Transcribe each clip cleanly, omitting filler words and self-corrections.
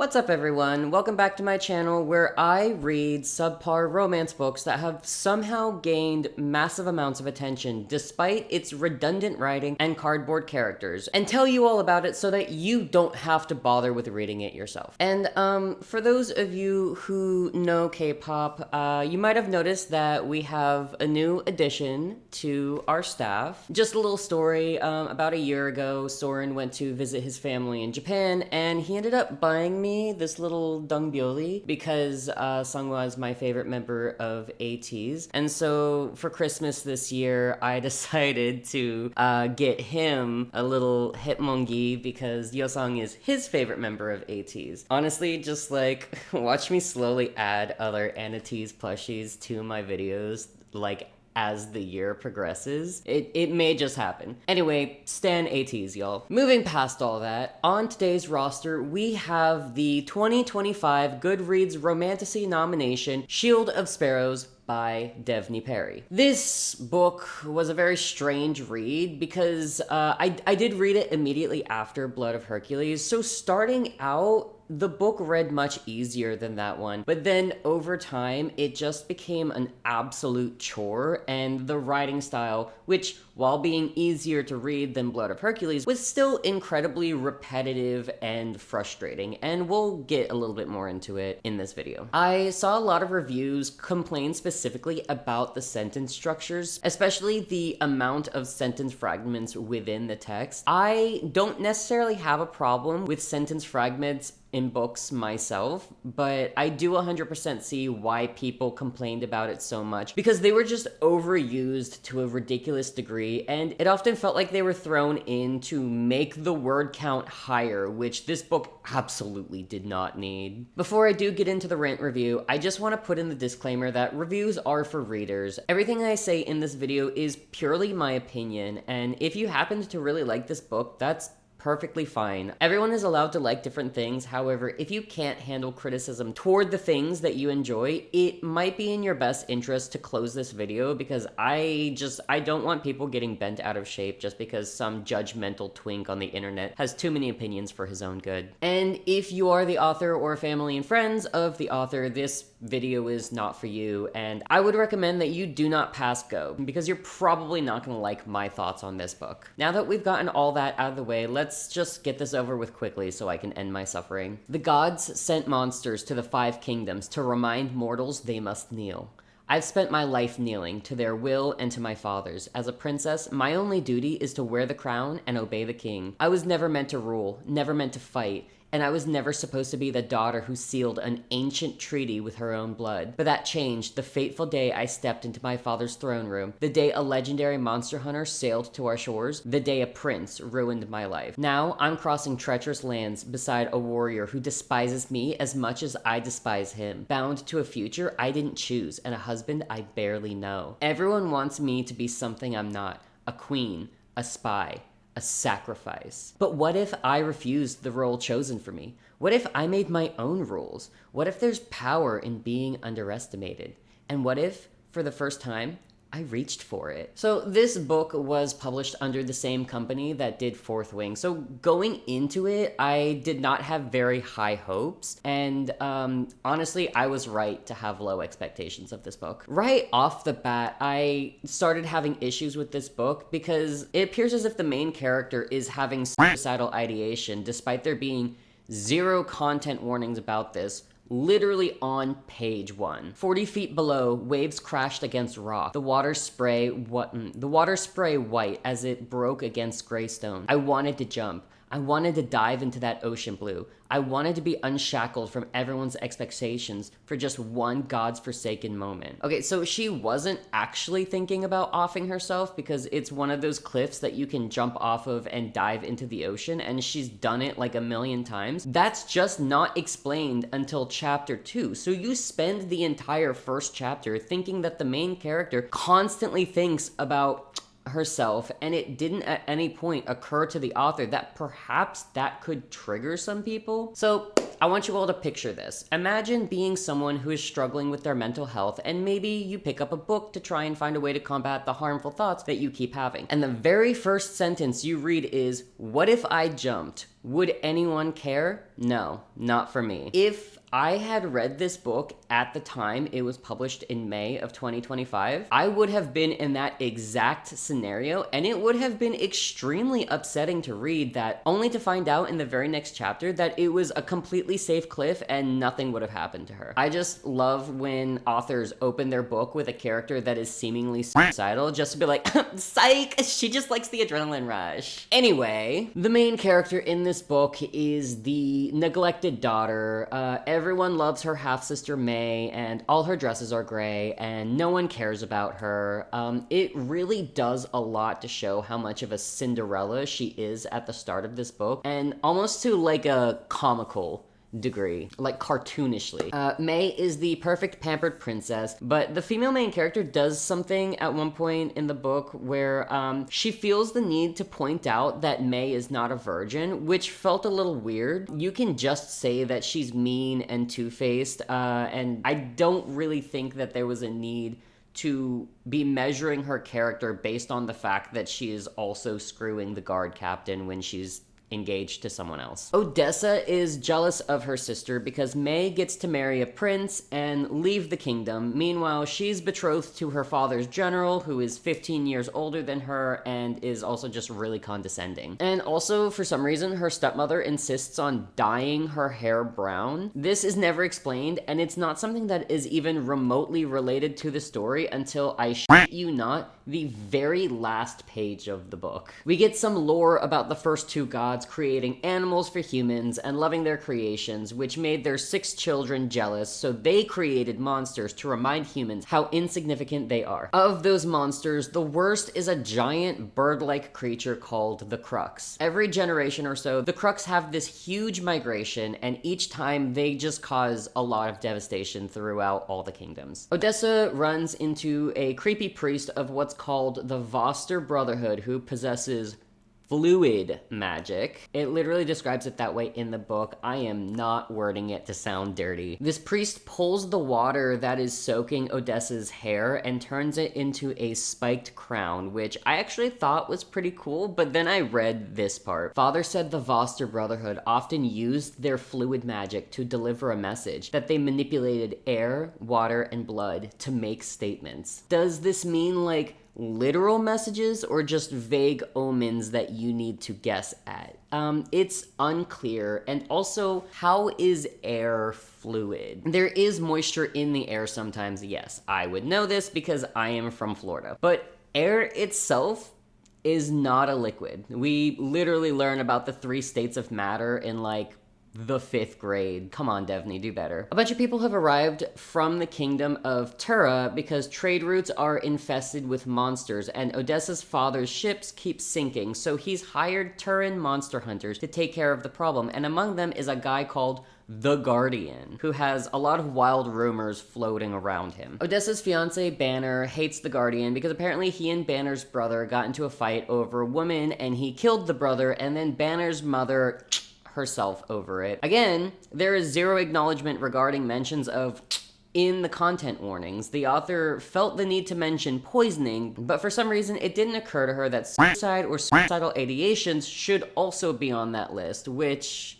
What's up everyone? Welcome back to my channel where I read subpar romance books that have somehow gained massive amounts of attention despite its redundant writing and cardboard characters, and tell you all about it so that you don't have to bother with reading it yourself. And for those of you who know K-pop, you might have noticed that we have a new addition to our staff. Just a little story, about a year ago, Soren went to visit his family in Japan and he ended up buying me this little dongbyoli because Sunghwa is my favorite member of ATEEZ. And so for Christmas this year, I decided to get him a little hitmongi because Yosung is his favorite member of ATEEZ. Honestly, just like watch me slowly add other ATEEZ plushies to my videos, like as the year progresses. It may just happen. Anyway, stan ATEEZ, y'all. Moving past all that, on today's roster, we have the 2025 Goodreads Romantasy nomination, Shield of Sparrows by Devney Perry. This book was a very strange read because I did read it immediately after Blood of Hercules, so starting out, the book read much easier than that one, but then over time, it just became an absolute chore, and the writing style, which, while being easier to read than Blood of Hercules, was still incredibly repetitive and frustrating, and we'll get a little bit more into it in this video. I saw a lot of reviews complain specifically about the sentence structures, especially the amount of sentence fragments within the text. I don't necessarily have a problem with sentence fragments in books myself, but I do 100% see why people complained about it so much, because they were just overused to a ridiculous degree, and it often felt like they were thrown in to make the word count higher, which this book absolutely did not need. Before I do get into the rant review, I just want to put in the disclaimer that reviews are for readers. Everything I say in this video is purely my opinion, and if you happen to really like this book, that's perfectly fine. Everyone is allowed to like different things. However, if you can't handle criticism toward the things that you enjoy, it might be in your best interest to close this video, because I don't want people getting bent out of shape just because some judgmental twink on the internet has too many opinions for his own good. And if you are the author or family and friends of the author, this video is not for you, and I would recommend that you do not pass go, because you're probably not going to like my thoughts on this book. Now that we've gotten all that out of the way, let's just get this over with quickly so I can end my suffering. The gods sent monsters to the 5 kingdoms to remind mortals they must kneel. I've spent my life kneeling, to their will and to my father's. As a princess, my only duty is to wear the crown and obey the king. I was never meant to rule, never meant to fight, and I was never supposed to be the daughter who sealed an ancient treaty with her own blood. But that changed the fateful day I stepped into my father's throne room, the day a legendary monster hunter sailed to our shores, the day a prince ruined my life. Now, I'm crossing treacherous lands beside a warrior who despises me as much as I despise him, bound to a future I didn't choose and a husband I barely know. Everyone wants me to be something I'm not, a queen, a spy, a sacrifice. But what if I refused the role chosen for me? What if I made my own rules? What if there's power in being underestimated? And what if, for the first time, I reached for it? So this book was published under the same company that did Fourth Wing. So going into it, I did not have very high hopes. And honestly, I was right to have low expectations of this book. Right off the bat, I started having issues with this book because it appears as if the main character is having suicidal ideation, despite there being 0 content warnings about this, literally on page 1. 40 feet below, waves crashed against rock. The water spray white as it broke against gray stone. I wanted to jump. I wanted to dive into that ocean blue. I wanted to be unshackled from everyone's expectations for just one God's forsaken moment. Okay, so she wasn't actually thinking about offing herself because it's one of those cliffs that you can jump off of and dive into the ocean, and she's done it like a million times. That's just not explained until chapter 2. So you spend the entire first chapter thinking that the main character constantly thinks about herself, and it didn't at any point occur to the author that perhaps that could trigger some people. So I want you all to picture this. Imagine being someone who is struggling with their mental health, and maybe you pick up a book to try and find a way to combat the harmful thoughts that you keep having. And the very first sentence you read is, "What if I jumped?" Would anyone care? No, not for me. If I had read this book at the time it was published in May of 2025, I would have been in that exact scenario, and it would have been extremely upsetting to read that, only to find out in the very next chapter that it was a completely safe cliff and nothing would have happened to her. I just love when authors open their book with a character that is seemingly suicidal just to be like, psych, she just likes the adrenaline rush. Anyway, the main character in this book is the neglected daughter. Everyone loves her half-sister May, and all her dresses are gray, and no one cares about her. It really does a lot to show how much of a Cinderella she is at the start of this book, and almost to like a comical degree, like cartoonishly. May is the perfect pampered princess, but the female main character does something at one point in the book where she feels the need to point out that May is not a virgin, which felt a little weird. You can just say that she's mean and two-faced, and I don't really think that there was a need to be measuring her character based on the fact that she is also screwing the guard captain when she's engaged to someone else. Odessa is jealous of her sister because May gets to marry a prince and leave the kingdom. Meanwhile, she's betrothed to her father's general, who is 15 years older than her and is also just really condescending. And also, for some reason, her stepmother insists on dyeing her hair brown. This is never explained, and it's not something that is even remotely related to the story until, I shit you not, the very last page of the book. We get some lore about the first two gods creating animals for humans and loving their creations, which made their 6 children jealous, so they created monsters to remind humans how insignificant they are. Of those monsters, the worst is a giant bird-like creature called the Crux. Every generation or so, the Crux have this huge migration, and each time they just cause a lot of devastation throughout all the kingdoms. Odessa runs into a creepy priest of what's called the Voster Brotherhood, who possesses fluid magic. It literally describes it that way in the book. I am not wording it to sound dirty. This priest pulls the water that is soaking Odessa's hair and turns it into a spiked crown, which I actually thought was pretty cool, but then I read this part. Father said the Voster Brotherhood often used their fluid magic to deliver a message, that they manipulated air, water, and blood to make statements. Does this mean like literal messages or just vague omens that you need to guess at? It's unclear. And also, how is air fluid? There is moisture in the air sometimes, yes. I would know this because I am from Florida. But air itself is not a liquid. We literally learn about the 3 states of matter in like the 5th grade. Come on, Devney, do better. A bunch of people have arrived from the kingdom of Tura because trade routes are infested with monsters, and Odessa's father's ships keep sinking, so he's hired Turan monster hunters to take care of the problem, and among them is a guy called the Guardian, who has a lot of wild rumors floating around him. Odessa's fiance, Banner, hates the Guardian because apparently he and Banner's brother got into a fight over a woman, and he killed the brother, and then Banner's mother herself over it. Again, there is zero acknowledgement regarding mentions of in the content warnings. The author felt the need to mention poisoning, but for some reason it didn't occur to her that suicide or suicidal ideations should also be on that list, which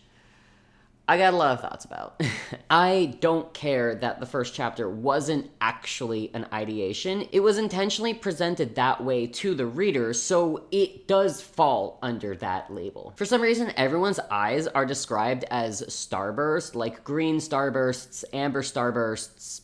I got a lot of thoughts about. I don't care that the first chapter wasn't actually an ideation. It was intentionally presented that way to the reader, so it does fall under that label. For some reason, everyone's eyes are described as starburst, like green starbursts, amber starbursts.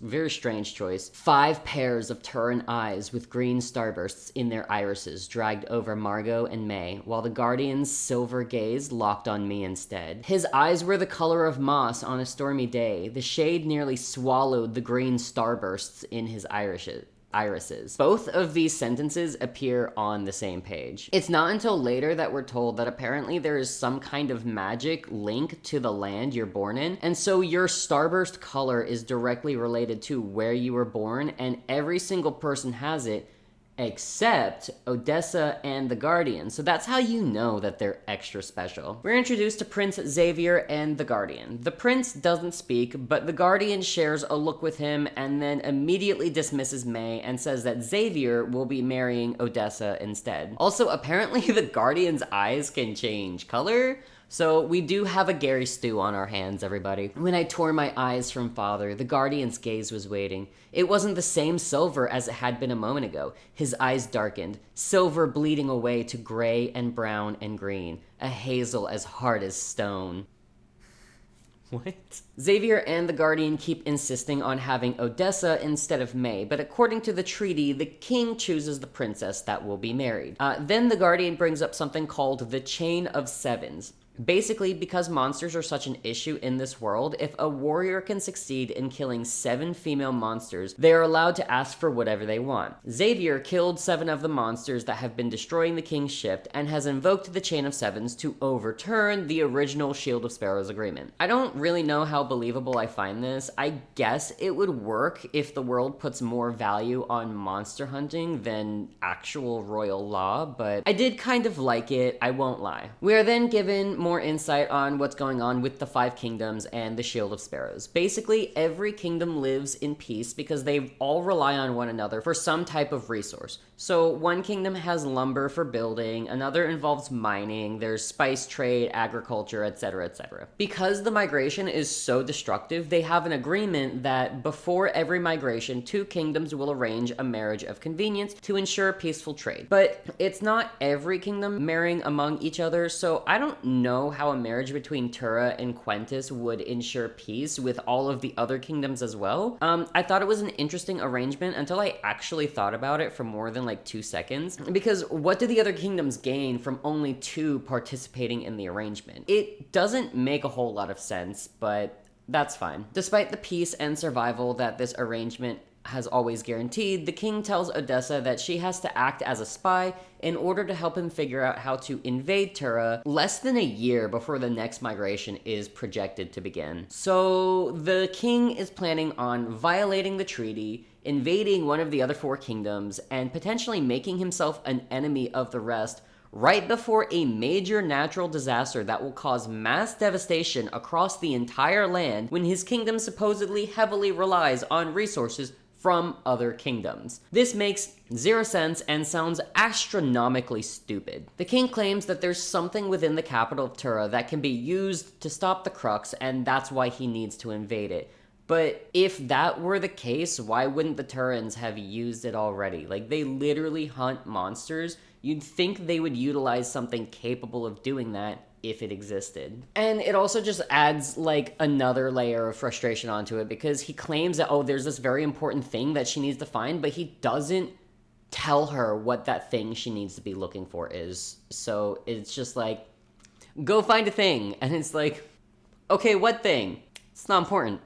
Very strange choice. 5 pairs of Turan eyes with green starbursts in their irises dragged over Margot and May, while the Guardian's silver gaze locked on me instead. His eyes were the color of moss on a stormy day. The shade nearly swallowed the green starbursts in his irises. Both of these sentences appear on the same page. It's not until later that we're told that apparently there is some kind of magic link to the land you're born in, and so your starburst color is directly related to where you were born, and every single person has it, except Odessa and the Guardian. So that's how you know that they're extra special. We're introduced to Prince Xavier and the Guardian. The prince doesn't speak, but the Guardian shares a look with him and then immediately dismisses May and says that Xavier will be marrying Odessa instead. Also, apparently the Guardian's eyes can change color. So we do have a Gary stew on our hands, everybody. When I tore my eyes from father, the guardian's gaze was waiting. It wasn't the same silver as it had been a moment ago. His eyes darkened, silver bleeding away to gray and brown and green, a hazel as hard as stone. What? Xavier and the Guardian keep insisting on having Odessa instead of May, but according to the treaty, the king chooses the princess that will be married. Then the Guardian brings up something called the Chain of Sevens. Basically, because monsters are such an issue in this world, if a warrior can succeed in killing 7 female monsters, they are allowed to ask for whatever they want. Xavier killed 7 of the monsters that have been destroying the king's ship and has invoked the Chain of Sevens to overturn the original Shield of Sparrows agreement. I don't really know how believable I find this. I guess it would work if the world puts more value on monster hunting than actual royal law, but I did kind of like it, I won't lie. We are then given more insight on what's going on with the 5 kingdoms and the Shield of Sparrows. Basically, every kingdom lives in peace because they all rely on one another for some type of resource. So one kingdom has lumber for building, another involves mining, there's spice trade, agriculture, etc., etc. Because the migration is so destructive, they have an agreement that before every migration, 2 kingdoms will arrange a marriage of convenience to ensure peaceful trade. But it's not every kingdom marrying among each other, so I don't know how a marriage between Tura and Quentis would ensure peace with all of the other kingdoms as well. I thought it was an interesting arrangement until I actually thought about it for more than like 2 seconds, because what do the other kingdoms gain from only 2 participating in the arrangement? It doesn't make a whole lot of sense, but that's fine. Despite the peace and survival that this arrangement has always guaranteed, the king tells Odessa that she has to act as a spy in order to help him figure out how to invade Tura less than a year before the next migration is projected to begin. So the king is planning on violating the treaty, invading one of the other 4 kingdoms, and potentially making himself an enemy of the rest right before a major natural disaster that will cause mass devastation across the entire land when his kingdom supposedly heavily relies on resources from other kingdoms. This makes 0 sense and sounds astronomically stupid. The king claims that there's something within the capital of Tura that can be used to stop the Crux, and that's why he needs to invade it. But if that were the case, why wouldn't the Turans have used it already? Like, they literally hunt monsters. You'd think they would utilize something capable of doing that if it existed. And it also just adds like another layer of frustration onto it, because he claims that, oh, there's this very important thing that she needs to find, but he doesn't tell her what that thing she needs to be looking for is. So it's just like, go find a thing. And it's like, okay, what thing? It's not important.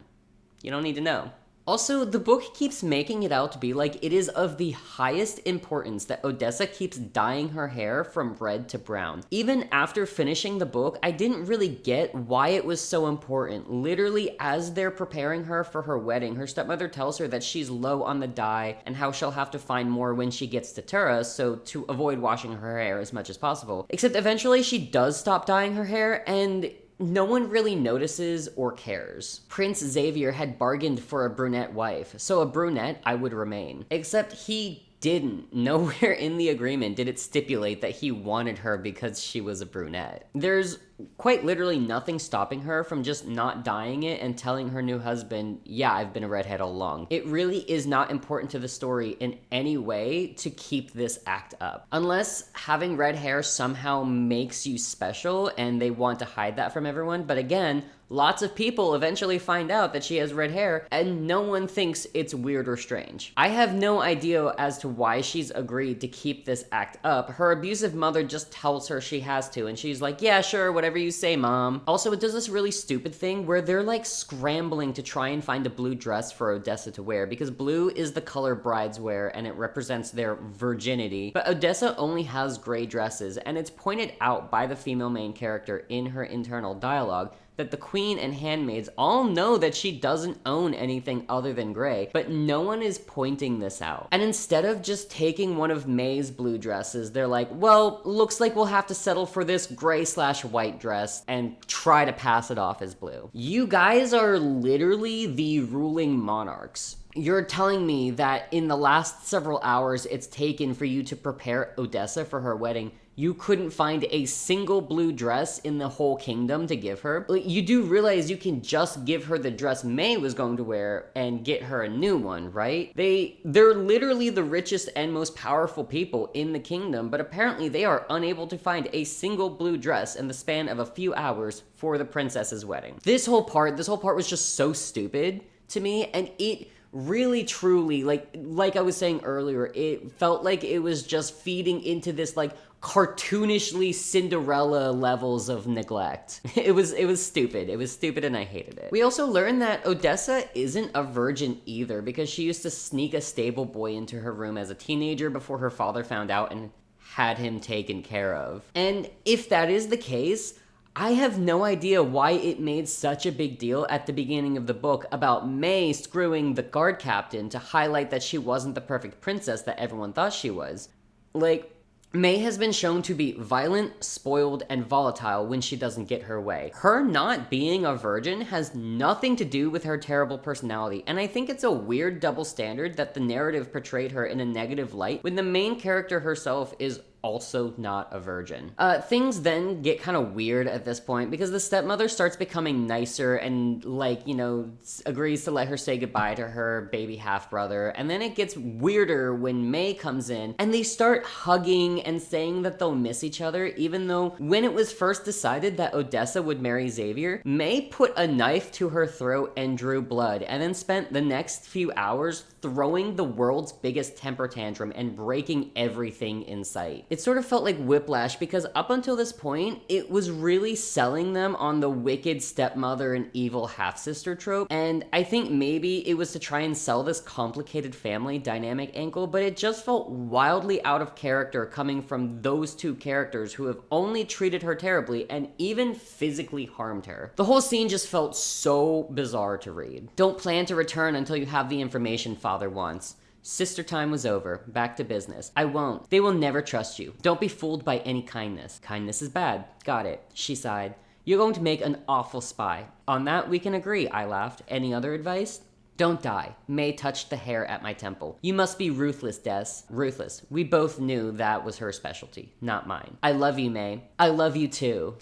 You don't need to know. Also, the book keeps making it out to be like it is of the highest importance that Odessa keeps dyeing her hair from red to brown. Even after finishing the book, I didn't really get why it was so important. Literally, as they're preparing her for her wedding, her stepmother tells her that she's low on the dye and how she'll have to find more when she gets to Tura, so to avoid washing her hair as much as possible. Except eventually she does stop dyeing her hair, and no one really notices or cares. Prince Xavier had bargained for a brunette wife, so a brunette I would remain. Except he didn't. Nowhere in the agreement did it stipulate that he wanted her because she was a brunette. There's quite literally nothing stopping her from just not dyeing it and telling her new husband, yeah, I've been a redhead all along. It really is not important to the story in any way to keep this act up. Unless having red hair somehow makes you special and they want to hide that from everyone. But again, lots of people eventually find out that she has red hair and no one thinks it's weird or strange. I have no idea as to why she's agreed to keep this act up. Her abusive mother just tells her she has to, and she's like, yeah, sure, whatever you say, mom. Also, it does this really stupid thing where they're like scrambling to try and find a blue dress for Odessa to wear, because blue is the color brides wear and it represents their virginity. But Odessa only has gray dresses, and it's pointed out by the female main character in her internal dialogue that the queen and handmaids all know that she doesn't own anything other than gray, but no one is pointing this out. And instead of just taking one of May's blue dresses, they're like, well, looks like we'll have to settle for this gray/white dress and try to pass it off as blue. You guys are literally the ruling monarchs. You're telling me that in the last several hours it's taken for you to prepare Odessa for her wedding, you couldn't find a single blue dress in the whole kingdom to give her. Like, you do realize you can just give her the dress May was going to wear and get her a new one, right? They're literally the richest and most powerful people in the kingdom, but apparently they are unable to find a single blue dress in the span of a few hours for the princess's wedding. This whole part was just so stupid to me, and it really truly, like I was saying earlier, it felt like it was just feeding into this like cartoonishly Cinderella levels of neglect. It was stupid. It was stupid and I hated it. We also learned that Odessa isn't a virgin either, because she used to sneak a stable boy into her room as a teenager before her father found out and had him taken care of. And if that is the case, I have no idea why it made such a big deal at the beginning of the book about May screwing the guard captain to highlight that she wasn't the perfect princess that everyone thought she was. Like, May has been shown to be violent, spoiled, and volatile when she doesn't get her way. Her not being a virgin has nothing to do with her terrible personality, and I think it's a weird double standard that the narrative portrayed her in a negative light when the main character herself is also not a virgin. Things then get kind of weird at this point because the stepmother starts becoming nicer and, like, you know, agrees to let her say goodbye to her baby half-brother, and then it gets weirder when May comes in and they start hugging and saying that they'll miss each other, even though when it was first decided that Odessa would marry Xavier, May put a knife to her throat and drew blood, and then spent the next few hours throwing the world's biggest temper tantrum and breaking everything in sight. It sort of felt like whiplash because up until this point, it was really selling them on the wicked stepmother and evil half-sister trope, and I think maybe it was to try and sell this complicated family dynamic angle, but it just felt wildly out of character coming from those two characters who have only treated her terribly and even physically harmed her. The whole scene just felt so bizarre to read. Don't plan to return until you have the information Father wants. Sister time was over. Back to business. I won't. They will never trust you. Don't be fooled by any kindness. Kindness is bad. Got it. She sighed. You're going to make an awful spy. On that we can agree, I laughed. Any other advice? Don't die. May touched the hair at my temple. You must be ruthless, Des. Ruthless. We both knew that was her specialty, not mine. I love you, May. I love you too.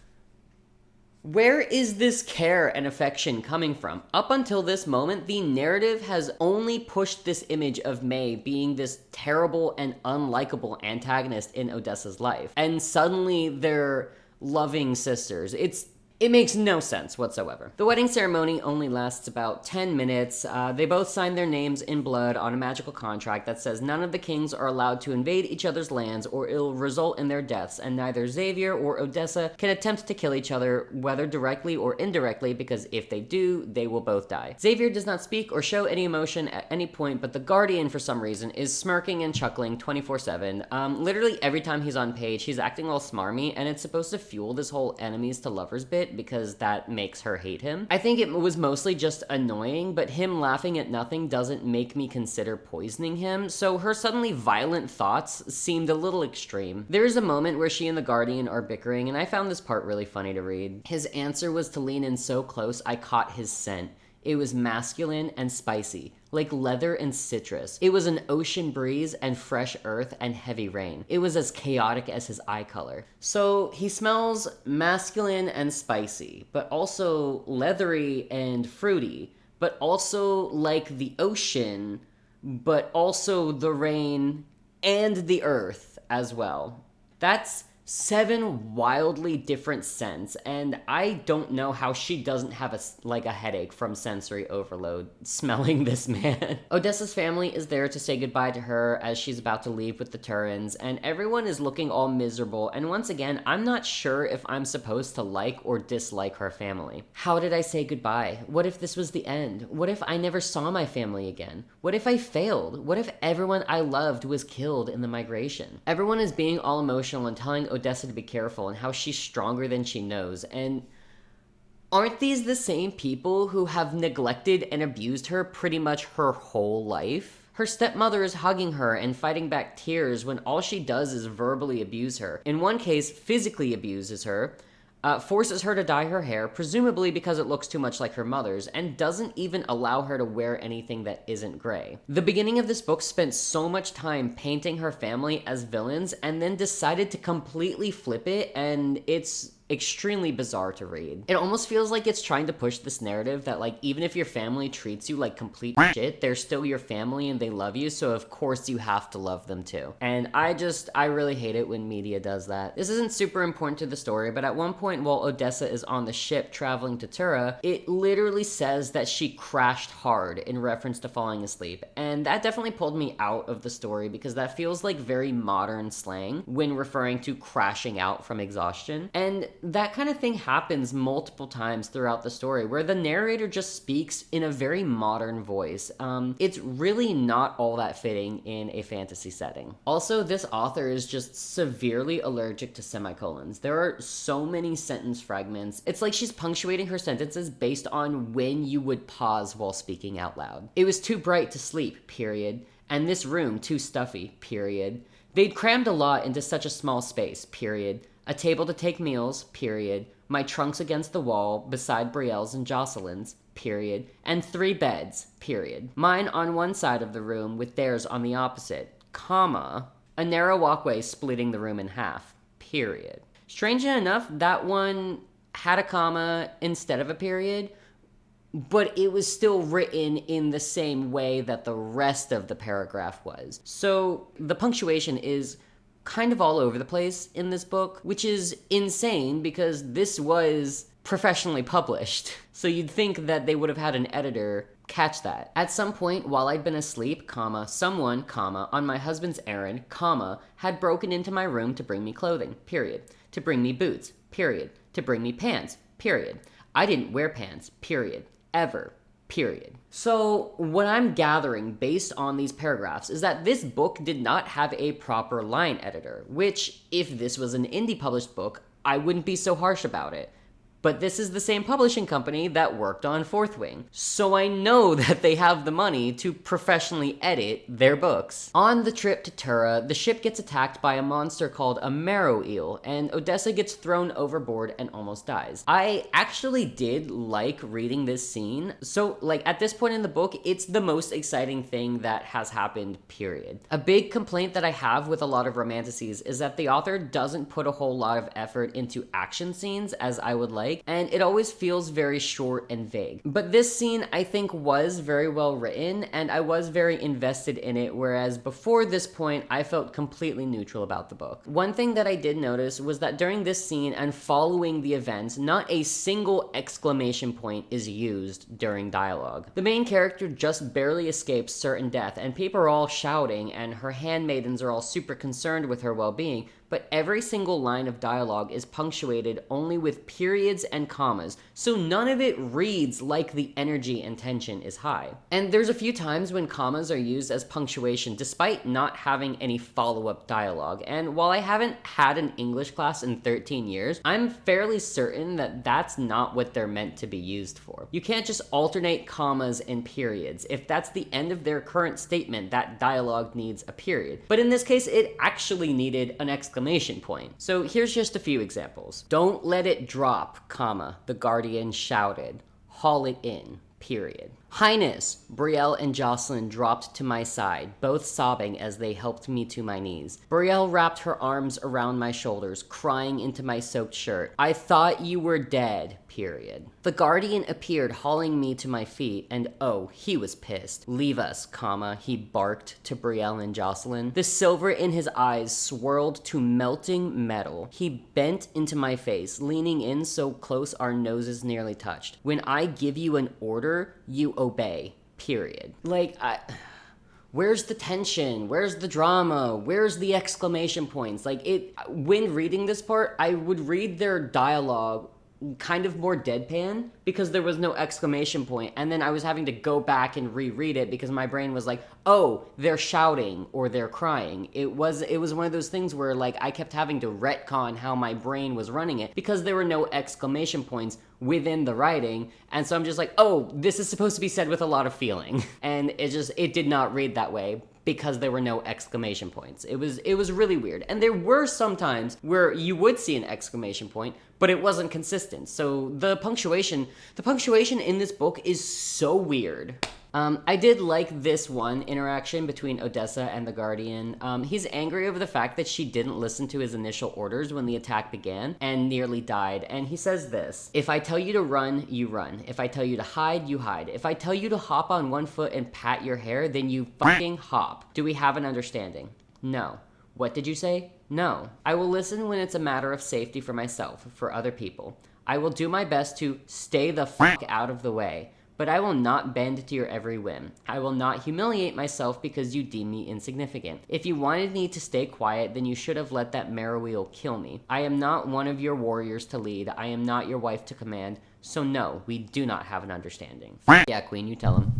Where is this care and affection coming from? Up until this moment, the narrative has only pushed this image of May being this terrible and unlikable antagonist in Odessa's life. And suddenly they're loving sisters. It makes no sense whatsoever. The wedding ceremony only lasts about 10 minutes. They both sign their names in blood on a magical contract that says none of the kings are allowed to invade each other's lands or it'll result in their deaths, and neither Xavier or Odessa can attempt to kill each other, whether directly or indirectly, because if they do, they will both die. Xavier does not speak or show any emotion at any point, but the Guardian, for some reason, is smirking and chuckling 24/7. Literally every time he's on page, he's acting all smarmy, and it's supposed to fuel this whole enemies to lovers bit because that makes her hate him. I think it was mostly just annoying, but him laughing at nothing doesn't make me consider poisoning him, so her suddenly violent thoughts seemed a little extreme. There is a moment where she and the Guardian are bickering, and I found this part really funny to read. His answer was to lean in so close I caught his scent. It was masculine and spicy, like leather and citrus. It was an ocean breeze and fresh earth and heavy rain. It was as chaotic as his eye color. So he smells masculine and spicy, but also leathery and fruity, but also like the ocean, but also the rain and the earth as well. That's 7 wildly different scents, and I don't know how she doesn't have a headache from sensory overload smelling this man. Odessa's family is there to say goodbye to her as she's about to leave with the Turins, and everyone is looking all miserable, and once again, I'm not sure if I'm supposed to like or dislike her family. How did I say goodbye? What if this was the end? What if I never saw my family again? What if I failed? What if everyone I loved was killed in the migration? Everyone is being all emotional and telling Odessa to be careful and how she's stronger than she knows, and aren't these the same people who have neglected and abused her pretty much her whole life? Her stepmother is hugging her and fighting back tears when all she does is verbally abuse her. In one case, physically abuses her. forces her to dye her hair, presumably because it looks too much like her mother's, and doesn't even allow her to wear anything that isn't gray. The beginning of this book spent so much time painting her family as villains and then decided to completely flip it, and it's extremely bizarre to read. It almost feels like it's trying to push this narrative that, like, even if your family treats you like complete shit, they're still your family and they love you, so of course you have to love them too. And I really hate it when media does that. This isn't super important to the story, but at one point while Odessa is on the ship traveling to Tura, it literally says that she crashed hard in reference to falling asleep. And that definitely pulled me out of the story because that feels like very modern slang when referring to crashing out from exhaustion. And that kind of thing happens multiple times throughout the story where the narrator just speaks in a very modern voice. It's really not all that fitting in a fantasy setting. Also, this author is just severely allergic to semicolons. There are so many sentence fragments. It's like she's punctuating her sentences based on when you would pause while speaking out loud. It was too bright to sleep, period. And this room too stuffy, period. They'd crammed a lot into such a small space, period. A table to take meals, period. My trunks against the wall, beside Brielle's and Jocelyn's, period. And 3 beds, period. Mine on one side of the room with theirs on the opposite, comma. A narrow walkway splitting the room in half, period. Strangely enough, that one had a comma instead of a period, but it was still written in the same way that the rest of the paragraph was. So the punctuation is kind of all over the place in this book, which is insane because this was professionally published. So you'd think that they would have had an editor catch that. At some point while I'd been asleep, comma, someone, comma, on my husband's errand, comma, had broken into my room to bring me clothing, period. To bring me boots, period. To bring me pants, period. I didn't wear pants, period. Ever. Period. So what I'm gathering based on these paragraphs is that this book did not have a proper line editor, which, if this was an indie published book, I wouldn't be so harsh about it. But this is the same publishing company that worked on Fourth Wing, so I know that they have the money to professionally edit their books. On the trip to Tura, the ship gets attacked by a monster called a marrow eel, and Odessa gets thrown overboard and almost dies. I actually did like reading this scene, so like at this point in the book, it's the most exciting thing that has happened, period. A big complaint that I have with a lot of romanticises is that the author doesn't put a whole lot of effort into action scenes as I would like, and it always feels very short and vague. But this scene, I think, was very well written, and I was very invested in it, whereas before this point, I felt completely neutral about the book. One thing that I did notice was that during this scene and following the events, not a single exclamation point is used during dialogue. The main character just barely escapes certain death, and people are all shouting, and her handmaidens are all super concerned with her well-being, but every single line of dialogue is punctuated only with periods and commas, so none of it reads like the energy and tension is high. And there's a few times when commas are used as punctuation despite not having any follow-up dialogue, and while I haven't had an English class in 13 years, I'm fairly certain that that's not what they're meant to be used for. You can't just alternate commas and periods. If that's the end of their current statement, that dialogue needs a period. But in this case, it actually needed an exclamation point. So here's just a few examples. Don't let it drop, comma, the guardian shouted. Haul it in, period. Highness, Brielle and Jocelyn dropped to my side, both sobbing as they helped me to my knees. Brielle wrapped her arms around my shoulders, crying into my soaked shirt. I thought you were dead, period. The guardian appeared, hauling me to my feet, and oh, he was pissed. Leave us, comma, he barked to Brielle and Jocelyn. The silver in his eyes swirled to melting metal. He bent into my face, leaning in so close our noses nearly touched. When I give you an order, you obey, period. Where's the tension? Where's the drama? Where's the exclamation points? When reading this part, I would read their dialogue kind of more deadpan because there was no exclamation point, and then I was having to go back and reread it because my brain was like, oh, they're shouting or they're crying. It was one of those things where I kept having to retcon how my brain was running it because there were no exclamation points within the writing, and so I'm just like, oh, this is supposed to be said with a lot of feeling, and it did not read that way. because there were no exclamation points. It was really weird. And there were some times where you would see an exclamation point, but it wasn't consistent. So the punctuation in this book is so weird. I did like this one interaction between Odessa and the Guardian. He's angry over the fact that she didn't listen to his initial orders when the attack began and nearly died. And he says this: "If I tell you to run, you run. If I tell you to hide, you hide. If I tell you to hop on one foot and pat your hair, then you fucking hop. Do we have an understanding?" "No." "What did you say?" "No. I will listen when it's a matter of safety for myself, for other people. I will do my best to stay the fuck out of the way. But I will not bend to your every whim. I will not humiliate myself because you deem me insignificant. If you wanted me to stay quiet, then you should have let that marrow wheel kill me. I am not one of your warriors to lead. I am not your wife to command. So no, we do not have an understanding." Yeah, Queen, you tell him.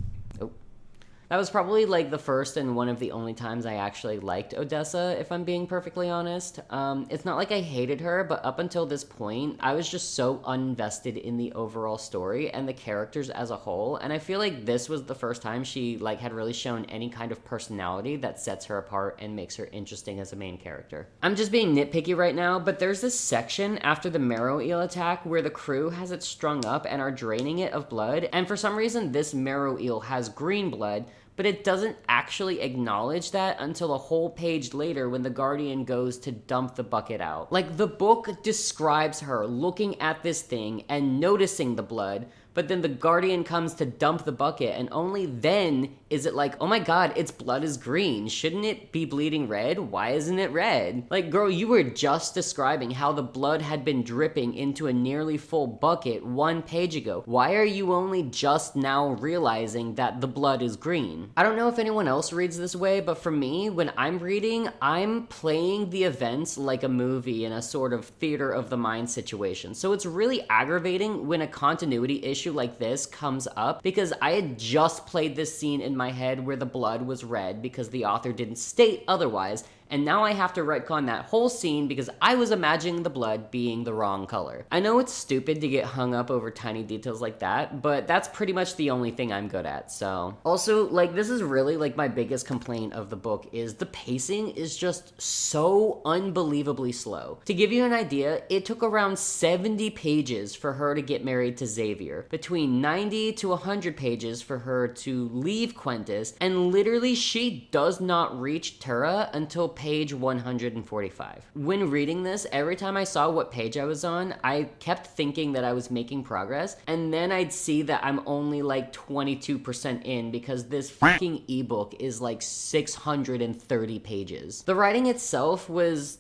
That was probably like the first and one of the only times I actually liked Odessa, if I'm being perfectly honest. It's not like I hated her, but up until this point, I was just so uninvested in the overall story and the characters as a whole, and I feel like this was the first time she like had really shown any kind of personality that sets her apart and makes her interesting as a main character. I'm just being nitpicky right now, but there's this section after the marrow eel attack where the crew has it strung up and are draining it of blood, and for some reason this marrow eel has green blood, but it doesn't actually acknowledge that until a whole page later when the Guardian goes to dump the bucket out. Like, the book describes her looking at this thing and noticing the blood, but then the Guardian comes to dump the bucket, and only then is it like, oh my god, its blood is green. Shouldn't it be bleeding red? Why isn't it red? Like, girl, you were just describing how the blood had been dripping into a nearly full bucket 1 page ago. Why are you only just now realizing that the blood is green? I don't know if anyone else reads this way, but for me, when I'm reading, I'm playing the events like a movie in a sort of theater of the mind situation. So it's really aggravating when a continuity issue like this comes up, because I had just played this scene in my head where the blood was red because the author didn't state otherwise, and now I have to retcon that whole scene because I was imagining the blood being the wrong color. I know it's stupid to get hung up over tiny details like that, but that's pretty much the only thing I'm good at, so. Also, like, this is really, like, my biggest complaint of the book is the pacing is just so unbelievably slow. To give you an idea, it took around 70 pages for her to get married to Xavier, between 90 to 100 pages for her to leave Quentis, and literally she does not reach Terra until page 145. When reading this, every time I saw what page I was on, I kept thinking that I was making progress, and then I'd see that I'm only like 22% in because this fucking ebook is like 630 pages. The writing itself was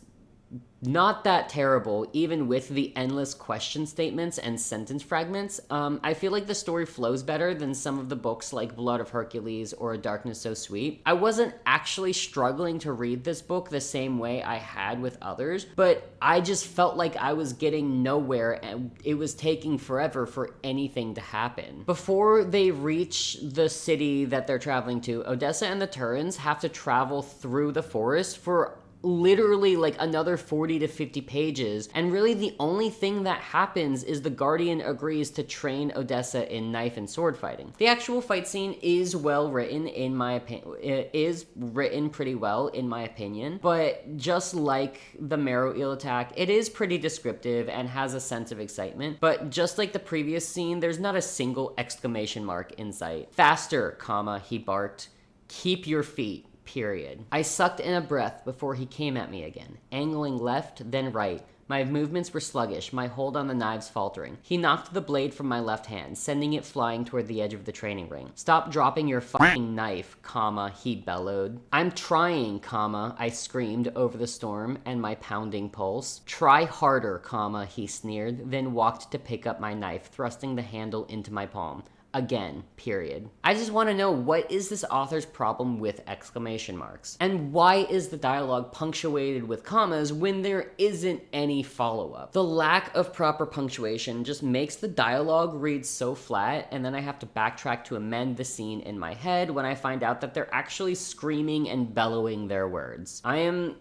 not that terrible, even with the endless question statements and sentence fragments. I feel like the story flows better than some of the books like Blood of Hercules or A Darkness So Sweet. I wasn't actually struggling to read this book the same way I had with others, but I just felt like I was getting nowhere and it was taking forever for anything to happen. Before they reach the city that they're traveling to, Odessa and the Turins have to travel through the forest for literally like another 40 to 50 pages, and really the only thing that happens is the Guardian agrees to train Odessa in knife and sword fighting. The actual fight scene is well written in my opinion. It is written pretty well in my opinion, but just like the marrow eel attack, it is pretty descriptive and has a sense of excitement, but just like the previous scene, there's not a single exclamation mark in sight. "Faster, comma," he barked. "Keep your feet. Period." I sucked in a breath before he came at me again, angling left, then right. My movements were sluggish, my hold on the knives faltering. He knocked the blade from my left hand, sending it flying toward the edge of the training ring. "Stop dropping your fucking knife, comma," he bellowed. "I'm trying, comma," I screamed over the storm and my pounding pulse. "Try harder, comma," he sneered, then walked to pick up my knife, thrusting the handle into my palm. Again, period. I just want to know, what is this author's problem with exclamation marks? And why is the dialogue punctuated with commas when there isn't any follow-up? The lack of proper punctuation just makes the dialogue read so flat, and then I have to backtrack to amend the scene in my head when I find out that they're actually screaming and bellowing their words. I'm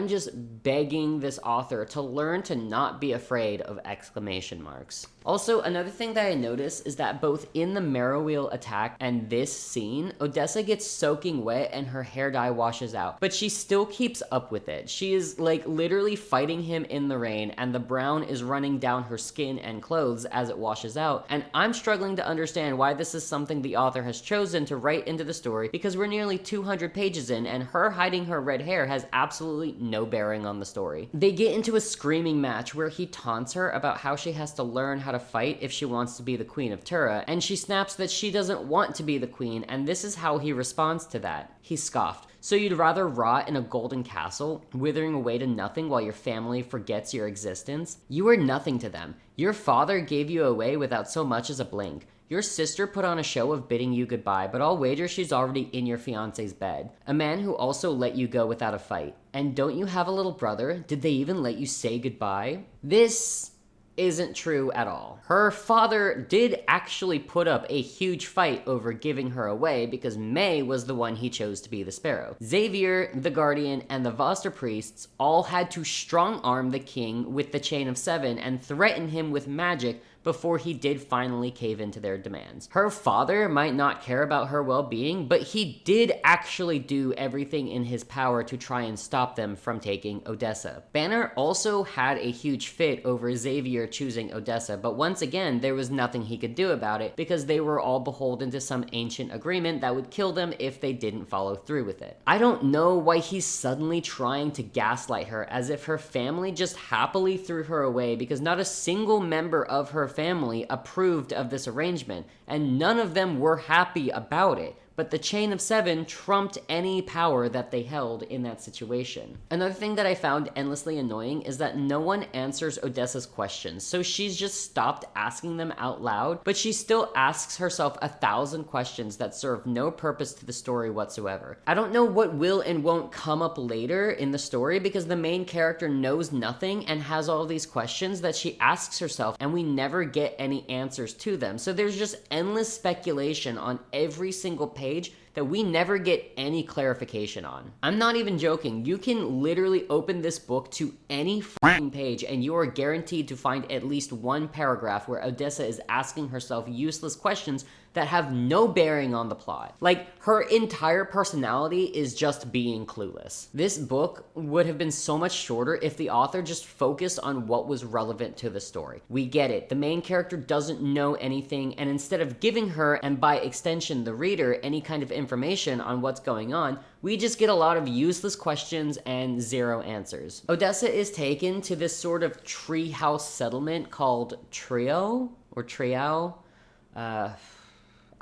just begging this author to learn to not be afraid of exclamation marks. Also, another thing that I noticed is that both in between the marrow wheel attack and this scene, Odessa gets soaking wet and her hair dye washes out, but she still keeps up with it. She is like literally fighting him in the rain, and the brown is running down her skin and clothes as it washes out, and I'm struggling to understand why this is something the author has chosen to write into the story, because we're nearly 200 pages in and her hiding her red hair has absolutely no bearing on the story. They get into a screaming match where he taunts her about how she has to learn how to fight if she wants to be the queen of Tura, and she snaps that she doesn't want to be the queen, and this is how he responds to that. He scoffed. So you'd rather rot in a golden castle, withering away to nothing while your family forgets your existence? You are nothing to them. Your father gave you away without so much as a blink. Your sister put on a show of bidding you goodbye, but I'll wager she's already in your fiance's bed. A man who also let you go without a fight. And don't you have a little brother? Did they even let you say goodbye? This isn't true at all. Her father did actually put up a huge fight over giving her away because May was the one he chose to be the Sparrow. Xavier, the Guardian, and the Voster priests all had to strong-arm the king with the Chain of Seven and threaten him with magic before he did finally cave into their demands. Her father might not care about her well-being, but he did actually do everything in his power to try and stop them from taking Odessa. Banner also had a huge fit over Xavier choosing Odessa, but once again, there was nothing he could do about it because they were all beholden to some ancient agreement that would kill them if they didn't follow through with it. I don't know why he's suddenly trying to gaslight her as if her family just happily threw her away because not a single member of her family approved of this arrangement, and none of them were happy about it. But the Chain of Seven trumped any power that they held in that situation. Another thing that I found endlessly annoying is that no one answers Odessa's questions, so she's just stopped asking them out loud, but she still asks herself 1,000 questions that serve no purpose to the story whatsoever. I don't know what will and won't come up later in the story because the main character knows nothing and has all these questions that she asks herself, and we never get any answers to them. So there's just endless speculation on every single page that we never get any clarification on. I'm not even joking. You can literally open this book to any f***ing page and you are guaranteed to find at least one paragraph where Odessa is asking herself useless questions that have no bearing on the plot. Like, her entire personality is just being clueless. This book would have been so much shorter if the author just focused on what was relevant to the story. We get it. The main character doesn't know anything, and instead of giving her, and by extension the reader, any kind of information on what's going on, we just get a lot of useless questions and zero answers. Odessa is taken to this sort of treehouse settlement called Trio, or Triao.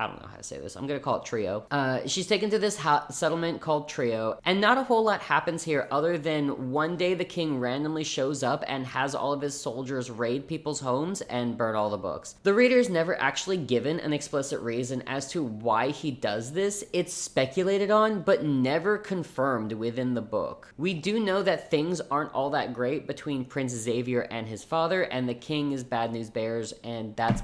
I don't know how to say this. I'm going to call it Trio. She's taken to this settlement called Trio, and not a whole lot happens here other than one day the king randomly shows up and has all of his soldiers raid people's homes and burn all the books. The reader's never actually given an explicit reason as to why he does this. It's speculated on, but never confirmed within the book. We do know that things aren't all that great between Prince Xavier and his father, and the king is bad news bears, and that's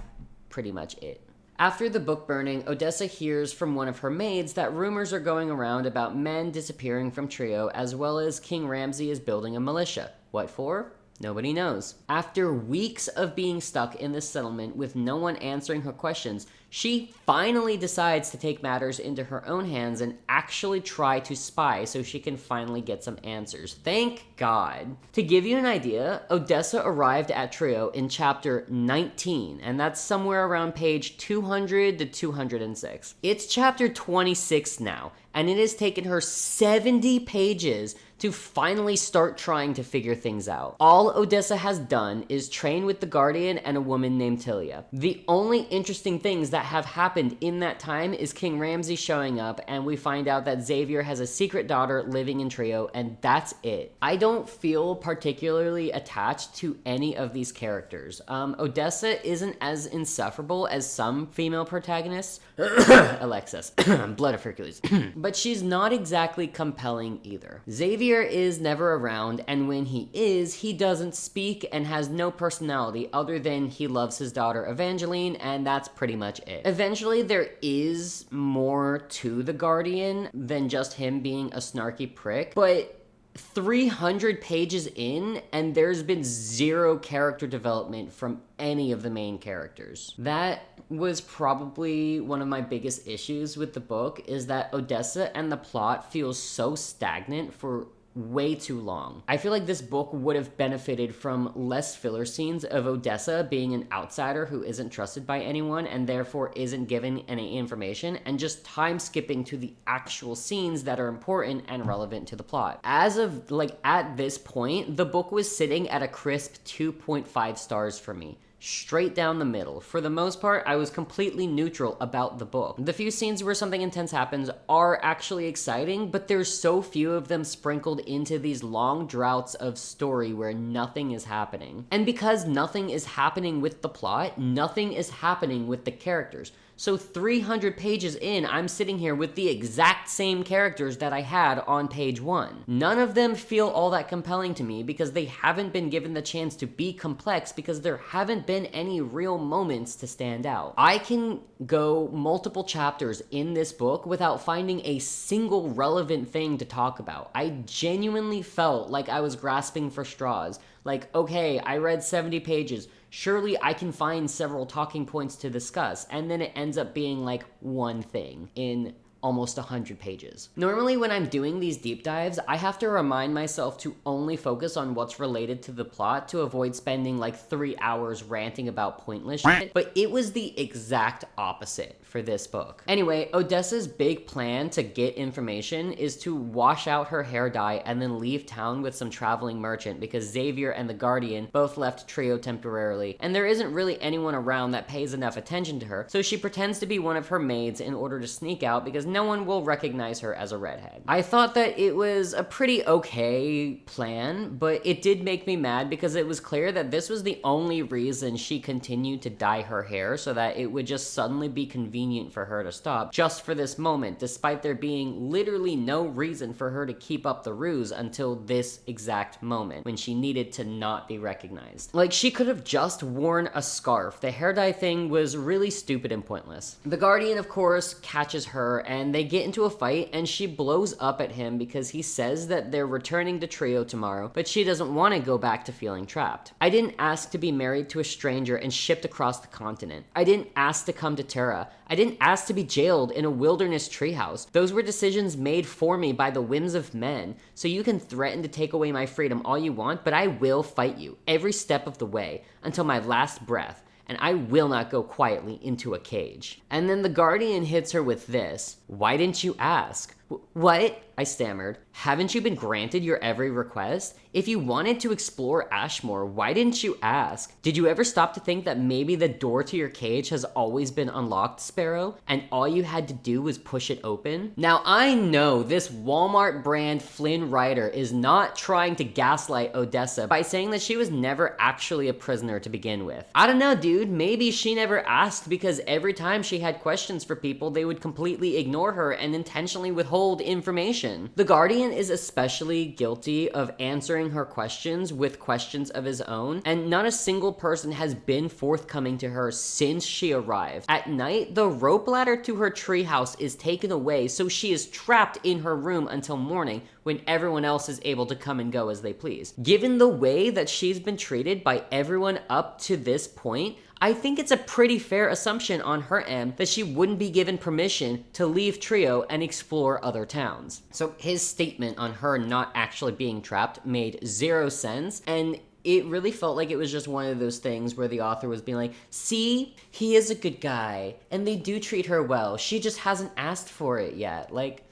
pretty much it. After the book burning, Odessa hears from one of her maids that rumors are going around about men disappearing from Trio, as well as King Ramsay is building a militia. What for? Nobody knows. After weeks of being stuck in this settlement with no one answering her questions, she finally decides to take matters into her own hands and actually try to spy so she can finally get some answers. Thank God. To give you an idea, Odessa arrived at Trio in chapter 19, and that's somewhere around page 200 to 206. It's chapter 26 now, and it has taken her 70 pages to finally start trying to figure things out. All Odessa has done is train with the Guardian and a woman named Tilia. The only interesting things that have happened in that time is King Ramsay showing up, and we find out that Xavier has a secret daughter living in Trio, and that's it. I don't feel particularly attached to any of these characters. Odessa isn't as insufferable as some female protagonists. Alexis. Blood of Hercules. But she's not exactly compelling either. Xavier is never around, and when he is, he doesn't speak and has no personality other than he loves his daughter Evangeline, and that's pretty much it. Eventually, there is more to the Guardian than just him being a snarky prick, but 300 pages in, and there's been zero character development from any of the main characters. That was probably one of my biggest issues with the book, is that Odessa and the plot feels so stagnant for way too long. I feel like this book would have benefited from less filler scenes of Odessa being an outsider who isn't trusted by anyone and therefore isn't given any information, and just time skipping to the actual scenes that are important and relevant to the plot. As of at this point, the book was sitting at a crisp 2.5 stars for me. Straight down the middle. For the most part, I was completely neutral about the book. The few scenes where something intense happens are actually exciting, but there's so few of them sprinkled into these long droughts of story where nothing is happening. And because nothing is happening with the plot, nothing is happening with the characters. So 300 pages in, I'm sitting here with the exact same characters that I had on page 1. None of them feel all that compelling to me because they haven't been given the chance to be complex, because there haven't been any real moments to stand out. I can go multiple chapters in this book without finding a single relevant thing to talk about. I genuinely felt like I was grasping for straws. Like, okay, I read 70 pages. Surely I can find several talking points to discuss, and then it ends up being like one thing in almost 100 pages. Normally when I'm doing these deep dives, I have to remind myself to only focus on what's related to the plot to avoid spending like 3 hours ranting about pointless shit, but it was the exact opposite for this book. Anyway, Odessa's big plan to get information is to wash out her hair dye and then leave town with some traveling merchant, because Xavier and the Guardian both left Trio temporarily, and there isn't really anyone around that pays enough attention to her, so she pretends to be one of her maids in order to sneak out because no one will recognize her as a redhead. I thought that it was a pretty okay plan, but it did make me mad because it was clear that this was the only reason she continued to dye her hair, so that it would just suddenly be convenient for her to stop just for this moment, despite there being literally no reason for her to keep up the ruse until this exact moment when she needed to not be recognized. Like, she could have just worn a scarf. The hair dye thing was really stupid and pointless. The Guardian, of course, catches her and they get into a fight, and she blows up at him because he says that they're returning to Trio tomorrow, but she doesn't want to go back to feeling trapped. I didn't ask to be married to a stranger and shipped across the continent. I didn't ask to come to Terra. I didn't ask to be jailed in a wilderness treehouse. Those were decisions made for me by the whims of men, so you can threaten to take away my freedom all you want, but I will fight you every step of the way until my last breath. And I will not go quietly into a cage. And then the Guardian hits her with this. Why didn't you ask? What? I stammered. Haven't you been granted your every request? If you wanted to explore Ashmore, why didn't you ask? Did you ever stop to think that maybe the door to your cage has always been unlocked, Sparrow, and all you had to do was push it open? Now, I know this Walmart brand Flynn writer is not trying to gaslight Odessa by saying that she was never actually a prisoner to begin with. I don't know, dude. Maybe she never asked because every time she had questions for people, they would completely ignore her and intentionally withhold information. The Guardian is especially guilty of answering her questions with questions of his own, and not a single person has been forthcoming to her since she arrived. At night, the rope ladder to her treehouse is taken away, so she is trapped in her room until morning, when everyone else is able to come and go as they please. Given the way that she's been treated by everyone up to this point, I think it's a pretty fair assumption on her end that she wouldn't be given permission to leave Trio and explore other towns. So his statement on her not actually being trapped made zero sense, and it really felt like it was just one of those things where the author was being like, see, he is a good guy, and they do treat her well. She just hasn't asked for it yet. Like,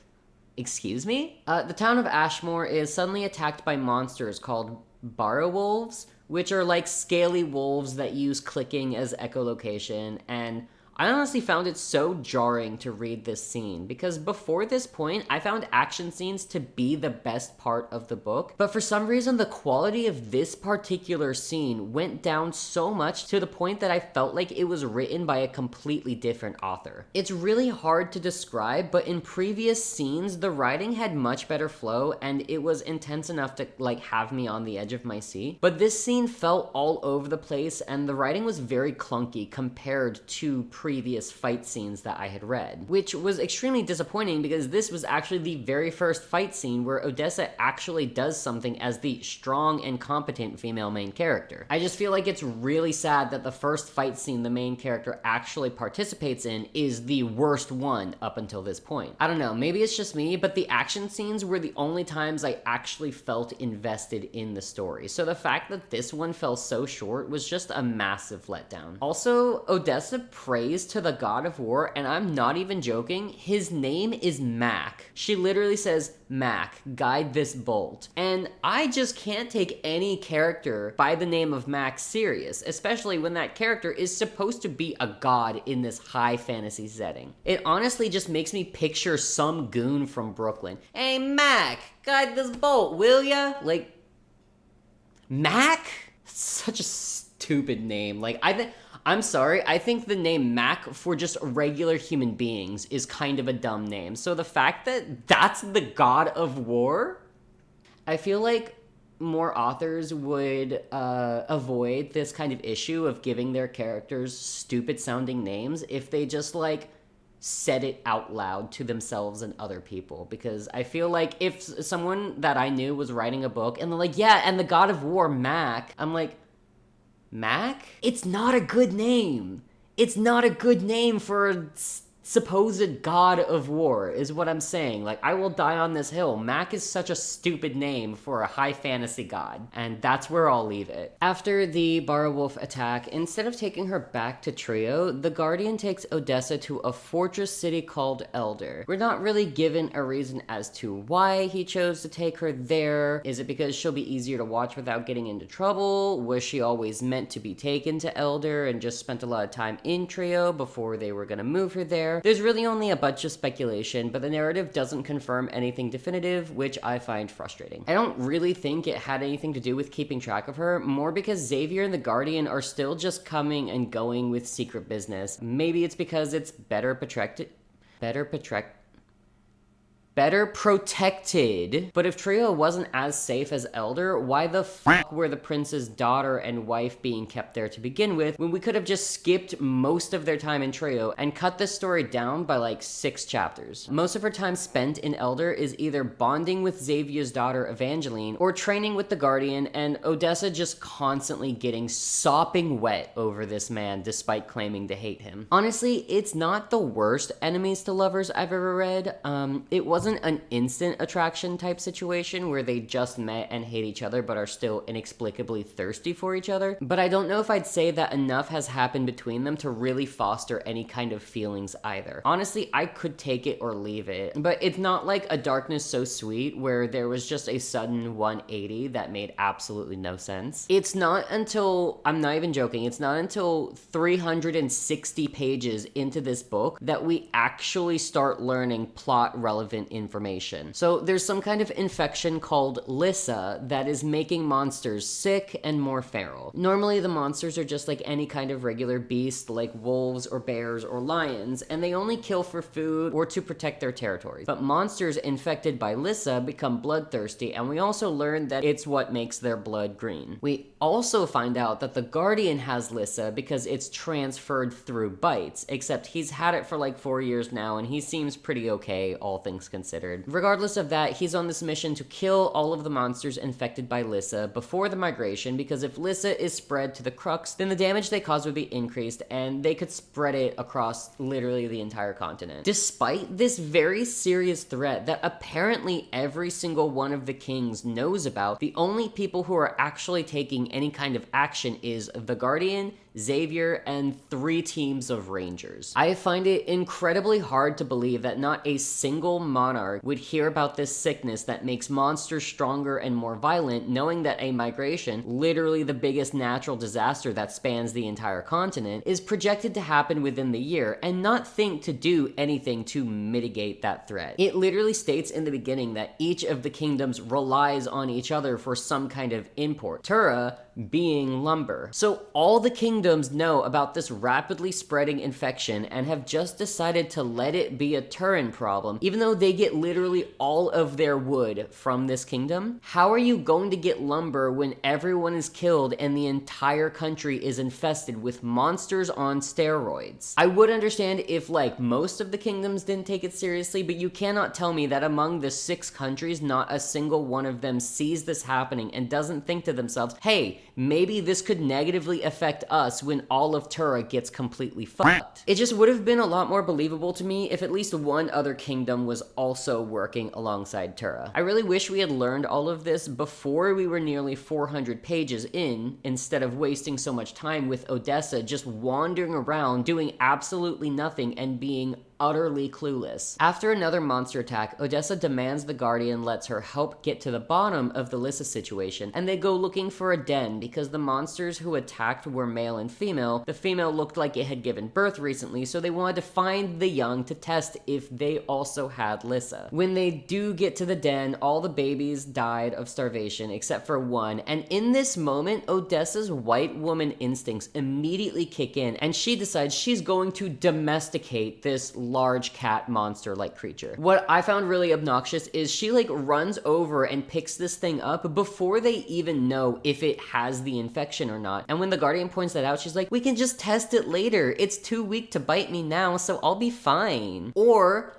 excuse me? The town of Ashmore is suddenly attacked by monsters called Barrow wolves, which are like scaly wolves that use clicking as echolocation, and I honestly found it so jarring to read this scene, because before this point, I found action scenes to be the best part of the book, but for some reason, the quality of this particular scene went down so much to the point that I felt like it was written by a completely different author. It's really hard to describe, but in previous scenes, the writing had much better flow, and it was intense enough to like have me on the edge of my seat, but this scene felt all over the place, and the writing was very clunky compared to previous fight scenes that I had read, which was extremely disappointing because this was actually the very first fight scene where Odessa actually does something as the strong and competent female main character. I just feel like it's really sad that the first fight scene the main character actually participates in is the worst one up until this point. I don't know, maybe it's just me, but the action scenes were the only times I actually felt invested in the story. So the fact that this one fell so short was just a massive letdown. Also, Odessa prays to the god of war, and I'm not even joking, his name is Mac. She literally says, Mac, guide this bolt. And I just can't take any character by the name of Mac serious, especially when that character is supposed to be a god in this high fantasy setting. It honestly just makes me picture some goon from Brooklyn. Hey Mac, guide this bolt, will ya? Like, Mac? Such a stupid name. Like, I'm sorry, I think the name Mac for just regular human beings is kind of a dumb name. So the fact that that's the god of war, I feel like more authors would avoid this kind of issue of giving their characters stupid sounding names if they just like said it out loud to themselves and other people. Because I feel like if someone that I knew was writing a book and they're like, yeah, and the god of war, Mac, I'm like, Mac? It's not a good name. It's not a good name for a supposed god of war, is what I'm saying. Like, I will die on this hill. Mac is such a stupid name for a high fantasy god, and that's where I'll leave it. After the Barwolf attack, instead of taking her back to Trio, the Guardian takes Odessa to a fortress city called Elder. We're not really given a reason as to why he chose to take her there. Is it because she'll be easier to watch without getting into trouble? Was she always meant to be taken to Elder and just spent a lot of time in Trio before they were gonna move her there? There's really only a bunch of speculation, but the narrative doesn't confirm anything definitive, which I find frustrating. I don't really think it had anything to do with keeping track of her, more because Xavier and the Guardian are still just coming and going with secret business. Maybe it's because it's better protected. But if Trio wasn't as safe as Elder, why the fuck were the prince's daughter and wife being kept there to begin with when we could have just skipped most of their time in Trio and cut this story down by like 6 chapters? Most of her time spent in Elder is either bonding with Xavier's daughter Evangeline or training with the Guardian, and Odessa just constantly getting sopping wet over this man despite claiming to hate him. Honestly, it's not the worst enemies to lovers I've ever read. It wasn't an instant attraction type situation where they just met and hate each other but are still inexplicably thirsty for each other, but I don't know if I'd say that enough has happened between them to really foster any kind of feelings either. Honestly, I could take it or leave it, but it's not like A Darkness So Sweet where there was just a sudden 180 that made absolutely no sense. It's not until, I'm not even joking, it's not until 360 pages into this book that we actually start learning plot relevant information. So there's some kind of infection called Lissa that is making monsters sick and more feral. Normally the monsters are just like any kind of regular beast like wolves or bears or lions, and they only kill for food or to protect their territory. But monsters infected by Lissa become bloodthirsty, and we also learn that it's what makes their blood green. We also find out that the Guardian has Lissa because it's transferred through bites, except he's had it for like 4 years now and he seems pretty okay, all things considered. Regardless of that, he's on this mission to kill all of the monsters infected by Lissa before the migration, because if Lissa is spread to the Crux, then the damage they cause would be increased and they could spread it across literally the entire continent. Despite this very serious threat that apparently every single one of the kings knows about, the only people who are actually taking any kind of action is the Guardian, Xavier, and 3 teams of rangers. I find it incredibly hard to believe that not a single monarch would hear about this sickness that makes monsters stronger and more violent, knowing that a migration, literally the biggest natural disaster that spans the entire continent, is projected to happen within the year, and not think to do anything to mitigate that threat. It literally states in the beginning that each of the kingdoms relies on each other for some kind of import. Tura, being lumber. So all the kingdoms know about this rapidly spreading infection and have just decided to let it be a Turin problem, even though they get literally all of their wood from this kingdom. How are you going to get lumber when everyone is killed and the entire country is infested with monsters on steroids? I would understand if like most of the kingdoms didn't take it seriously, but you cannot tell me that among the 6 countries, not a single one of them sees this happening and doesn't think to themselves, hey, maybe this could negatively affect us when all of Tura gets completely fucked. It just would have been a lot more believable to me if at least one other kingdom was also working alongside Tura. I really wish we had learned all of this before we were nearly 400 pages in, instead of wasting so much time with Odessa just wandering around doing absolutely nothing and being utterly clueless. After another monster attack, Odessa demands the Guardian lets her help get to the bottom of the Lyssa situation, and they go looking for a den because the monsters who attacked were male and female. The female looked like it had given birth recently, so they wanted to find the young to test if they also had Lyssa. When they do get to the den, all the babies died of starvation except for one, and in this moment, Odessa's white woman instincts immediately kick in, and she decides she's going to domesticate this large cat monster-like creature. What I found really obnoxious is she like runs over and picks this thing up before they even know if it has the infection or not. And when the Guardian points that out, she's like, we can just test it later. It's too weak to bite me now, so I'll be fine. Or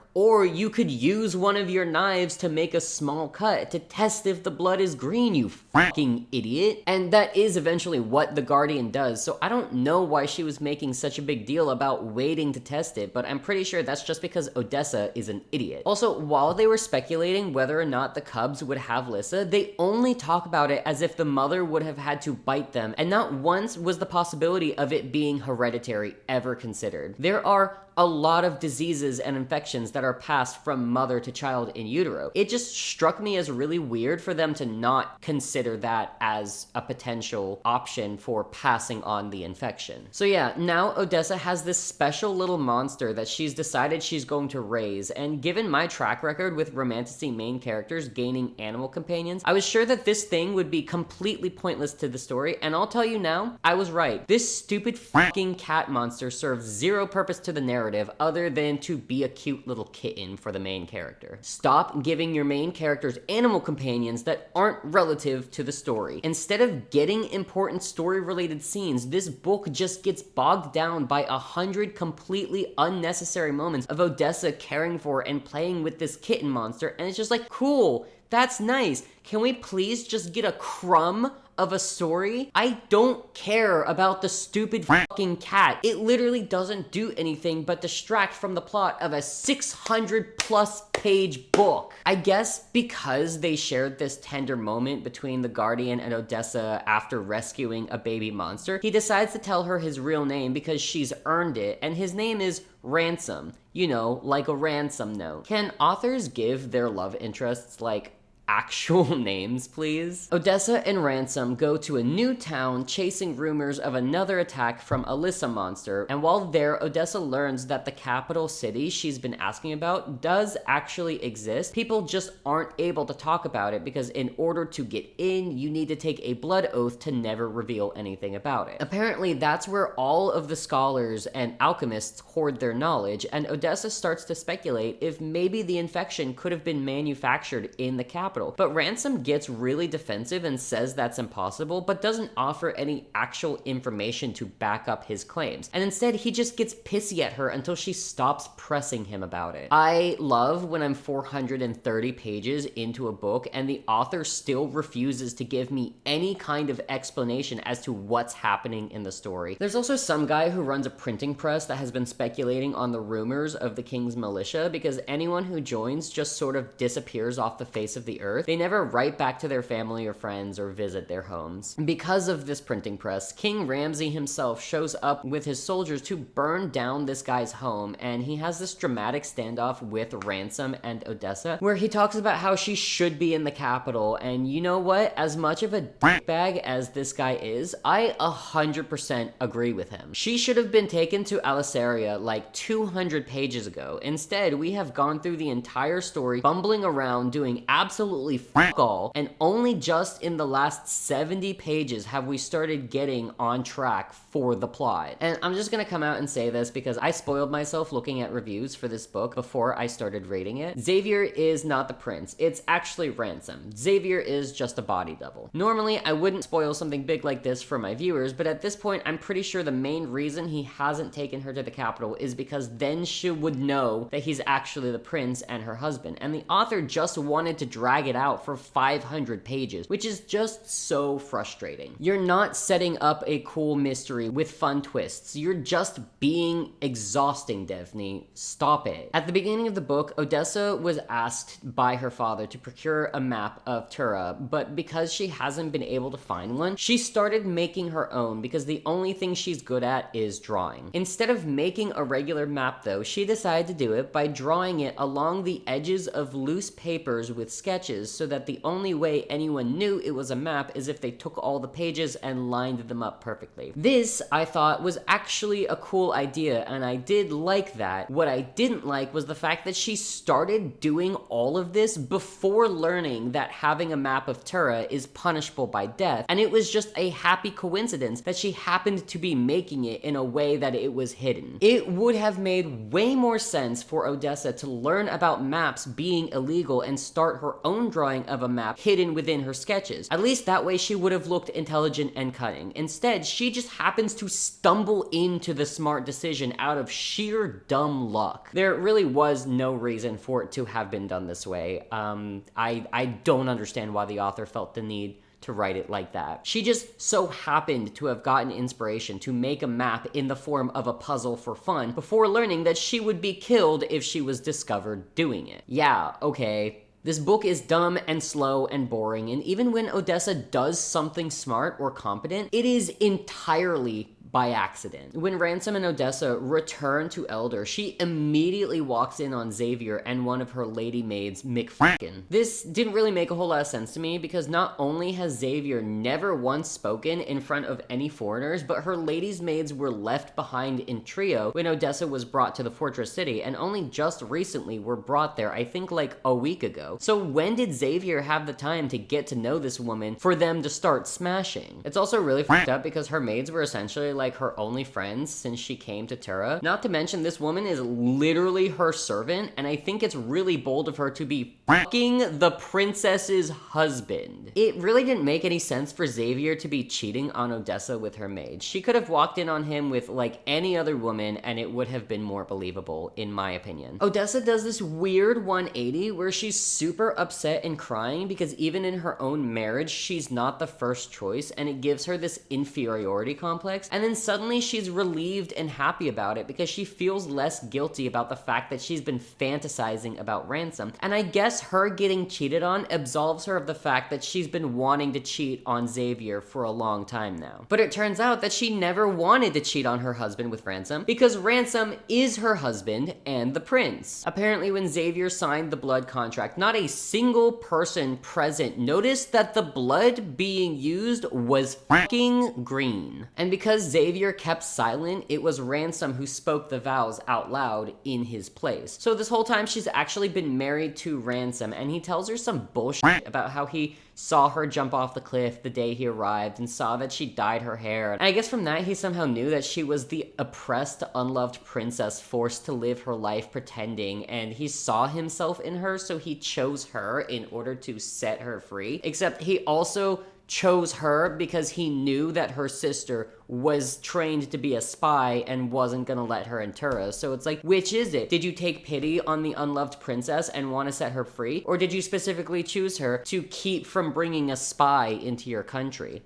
you could use one of your knives to make a small cut to test if the blood is green, you fucking idiot. And that is eventually what the Guardian does, so I don't know why she was making such a big deal about waiting to test it, but I'm pretty sure that's just because Odessa is an idiot. Also, while they were speculating whether or not the cubs would have Lyssa, they only talk about it as if the mother would have had to bite them, and not once was the possibility of it being hereditary ever considered. There are a lot of diseases and infections that are passed from mother to child in utero. It just struck me as really weird for them to not consider that as a potential option for passing on the infection. So yeah, now Odessa has this special little monster that she's decided she's going to raise, and given my track record with romanticy main characters gaining animal companions, I was sure that this thing would be completely pointless to the story, and I'll tell you now, I was right. This stupid fucking cat monster serves zero purpose to the narrative other than to be a cute little kitten for the main character. Stop giving your main characters animal companions that aren't relative to the story. Instead of getting important story-related scenes, this book just gets bogged down by 100 completely unnecessary moments of Odessa caring for and playing with this kitten monster, and it's just like, cool, that's nice. Can we please just get a crumb of a story? I don't care about the stupid fucking cat. It literally doesn't do anything but distract from the plot of a 600+ page book. I guess because they shared this tender moment between the Guardian and Odessa after rescuing a baby monster, he decides to tell her his real name because she's earned it, and his name is Ransom. You know, like a ransom note. Can authors give their love interests like actual names, please? Odessa and Ransom go to a new town chasing rumors of another attack from a Lyssa monster, and while there, Odessa learns that the capital city she's been asking about does actually exist. People just aren't able to talk about it because in order to get in, you need to take a blood oath to never reveal anything about it. Apparently, that's where all of the scholars and alchemists hoard their knowledge, and Odessa starts to speculate if maybe the infection could have been manufactured in the capital. But Ransom gets really defensive and says that's impossible, but doesn't offer any actual information to back up his claims. And instead, he just gets pissy at her until she stops pressing him about it. I love when I'm 430 pages into a book and the author still refuses to give me any kind of explanation as to what's happening in the story. There's also some guy who runs a printing press that has been speculating on the rumors of the king's militia because anyone who joins just sort of disappears off the face of the earth. They never write back to their family or friends or visit their homes. Because of this printing press, King Ramsay himself shows up with his soldiers to burn down this guy's home, and he has this dramatic standoff with Ransom and Odessa where he talks about how she should be in the capital, and you know what? As much of a dickbag as this guy is, I 100% agree with him. She should have been taken to Alisaria like 200 pages ago. Instead, we have gone through the entire story bumbling around doing absolutely absolutely fuck all, and only just in the last 70 pages have we started getting on track for the plot. And I'm just gonna come out and say this because I spoiled myself looking at reviews for this book before I started reading it. Xavier is not the prince, it's actually Ransom. Xavier is just a body double. Normally, I wouldn't spoil something big like this for my viewers, but at this point, I'm pretty sure the main reason he hasn't taken her to the capital is because then she would know that he's actually the prince and her husband. And the author just wanted to drag it out for 500 pages, which is just so frustrating. You're not setting up a cool mystery with fun twists. You're just being exhausting, Devney. Stop it. At the beginning of the book, Odessa was asked by her father to procure a map of Tura, but because she hasn't been able to find one, she started making her own because the only thing she's good at is drawing. Instead of making a regular map though, she decided to do it by drawing it along the edges of loose papers with sketches so that the only way anyone knew it was a map is if they took all the pages and lined them up perfectly. This, I thought, was actually a cool idea, and I did like that. What I didn't like was the fact that she started doing all of this before learning that having a map of Tura is punishable by death, and it was just a happy coincidence that she happened to be making it in a way that it was hidden. It would have made way more sense for Odessa to learn about maps being illegal and start her own drawing of a map hidden within her sketches. At least that way she would have looked intelligent and cunning. Instead, she just happens to stumble into the smart decision out of sheer dumb luck. There really was no reason for it to have been done this way. I don't understand why the author felt the need to write it like that. She just so happened to have gotten inspiration to make a map in the form of a puzzle for fun before learning that she would be killed if she was discovered doing it. Yeah, okay. This book is dumb and slow and boring, and even when Odessa does something smart or competent, it is entirely by accident. When Ransom and Odessa return to Elder, she immediately walks in on Xavier and one of her lady maids, McFrickin. This didn't really make a whole lot of sense to me because not only has Xavier never once spoken in front of any foreigners, but her ladies maids were left behind in Trio when Odessa was brought to the Fortress City, and only just recently were brought there, I think like a week ago. So when did Xavier have the time to get to know this woman for them to start smashing? It's also really fucked up because her maids were essentially like her only friends since she came to Tura. Not to mention this woman is literally her servant, and I think it's really bold of her to be fucking the princess's husband. It really didn't make any sense for Xavier to be cheating on Odessa with her maid. She could have walked in on him with like any other woman and it would have been more believable, in my opinion. Odessa does this weird 180 where she's super upset and crying because even in her own marriage, she's not the first choice, and it gives her this inferiority complex, and then suddenly she's relieved and happy about it because she feels less guilty about the fact that she's been fantasizing about Ransom. And I guess her getting cheated on absolves her of the fact that she's been wanting to cheat on Xavier for a long time now. But it turns out that she never wanted to cheat on her husband with Ransom because Ransom is her husband and the prince. Apparently when Xavier signed the blood contract, not a single person present noticed that the blood being used was fucking green. And because Xavier kept silent, it was Ransom who spoke the vows out loud in his place. So this whole time she's actually been married to Ransom, and he tells her some bullshit about how he saw her jump off the cliff the day he arrived and saw that she dyed her hair. And I guess from that he somehow knew that she was the oppressed, unloved princess forced to live her life pretending, and he saw himself in her, so he chose her in order to set her free. Except he also chose her because he knew that her sister was trained to be a spy and wasn't gonna let her in Tura. So it's like, which is it? Did you take pity on the unloved princess and want to set her free? Or did you specifically choose her to keep from bringing a spy into your country?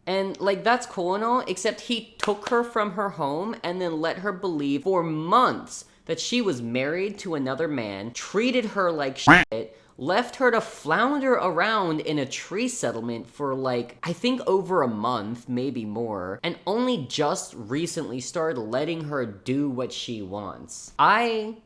And like, that's cool and all, except he took her from her home and then let her believe for months that she was married to another man, treated her like shit, left her to flounder around in a tree settlement for like, I think over a month, maybe more, and only just recently started letting her do what she wants. I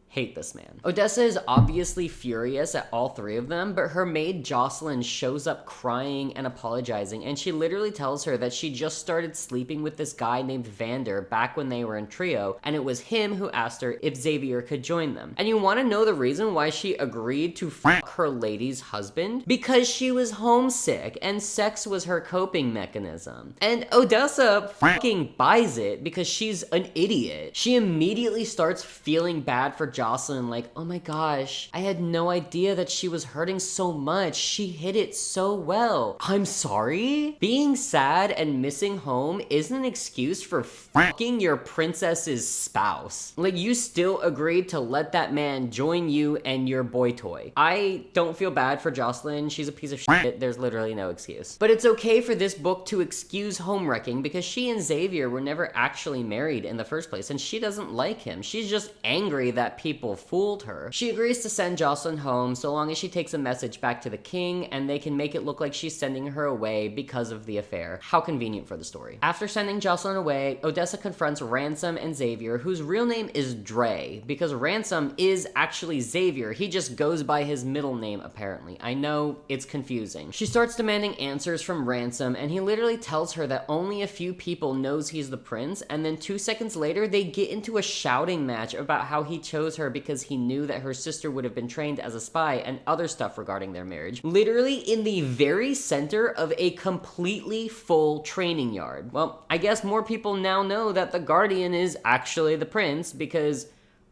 Hate this man. Odessa is obviously furious at all three of them, but her maid Jocelyn shows up crying and apologizing, and she literally tells her that she just started sleeping with this guy named Vander back when they were in trio, and it was him who asked her if Xavier could join them. And you want to know the reason why she agreed to fuck her lady's husband? Because she was homesick, and sex was her coping mechanism. And Odessa fucking buys it because she's an idiot. She immediately starts feeling bad for Jocelyn, like, oh my gosh, I had no idea that she was hurting so much. She hid it so well. I'm sorry? Being sad and missing home isn't an excuse for fucking your princess's spouse. Like, you still agreed to let that man join you and your boy toy. I don't feel bad for Jocelyn. She's a piece of shit. There's literally no excuse. But it's okay for this book to excuse home wrecking because she and Xavier were never actually married in the first place, and she doesn't like him. She's just angry that people fooled her. She agrees to send Jocelyn home so long as she takes a message back to the king and they can make it look like she's sending her away because of the affair. How convenient for the story. After sending Jocelyn away, Odessa confronts Ransom and Xavier, whose real name is Dre, because Ransom is actually Xavier. He just goes by his middle name, apparently. I know, it's confusing. She starts demanding answers from Ransom, and he literally tells her that only a few people knows he's the prince, and then 2 seconds later, they get into a shouting match about how he chose her because he knew that her sister would have been trained as a spy and other stuff regarding their marriage. Literally in the very center of a completely full training yard. Well, I guess more people now know that the Guardian is actually the prince, because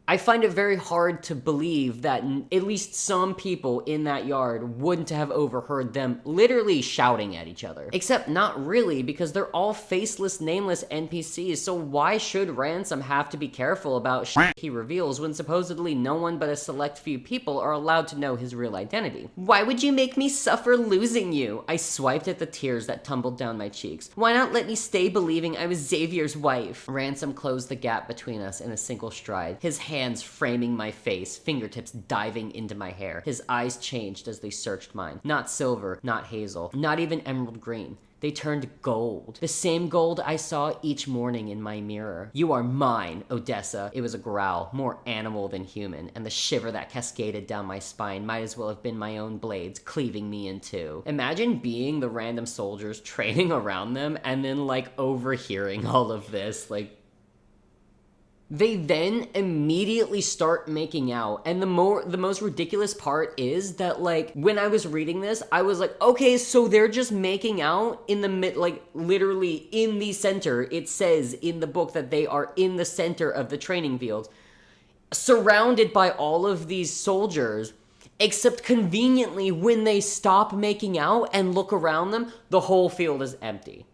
I find it very hard to believe that at least some people in that yard wouldn't have overheard them literally shouting at each other. Except not really, because they're all faceless, nameless NPCs, so why should Ransom have to be careful about shit he reveals when supposedly no one but a select few people are allowed to know his real identity? Why would you make me suffer losing you? I swiped at the tears that tumbled down my cheeks. Why not let me stay believing I was Xavier's wife? Ransom closed the gap between us in a single stride, his hands framing my face, fingertips diving into my hair. His eyes changed as they searched mine. Not silver, not hazel, not even emerald green. They turned gold. The same gold I saw each morning in my mirror. You are mine, Odessa. It was a growl, more animal than human, and the shiver that cascaded down my spine might as well have been my own blades cleaving me in two. Imagine being the random soldiers training around them and then like overhearing all of this, like, they then immediately start making out, and the most ridiculous part is that, like, when I was reading this, I was like, okay, so they're just making out in the like, literally in the center. It says in the book that they are in the center of the training field, surrounded by all of these soldiers, except conveniently, when they stop making out and look around them, the whole field is empty.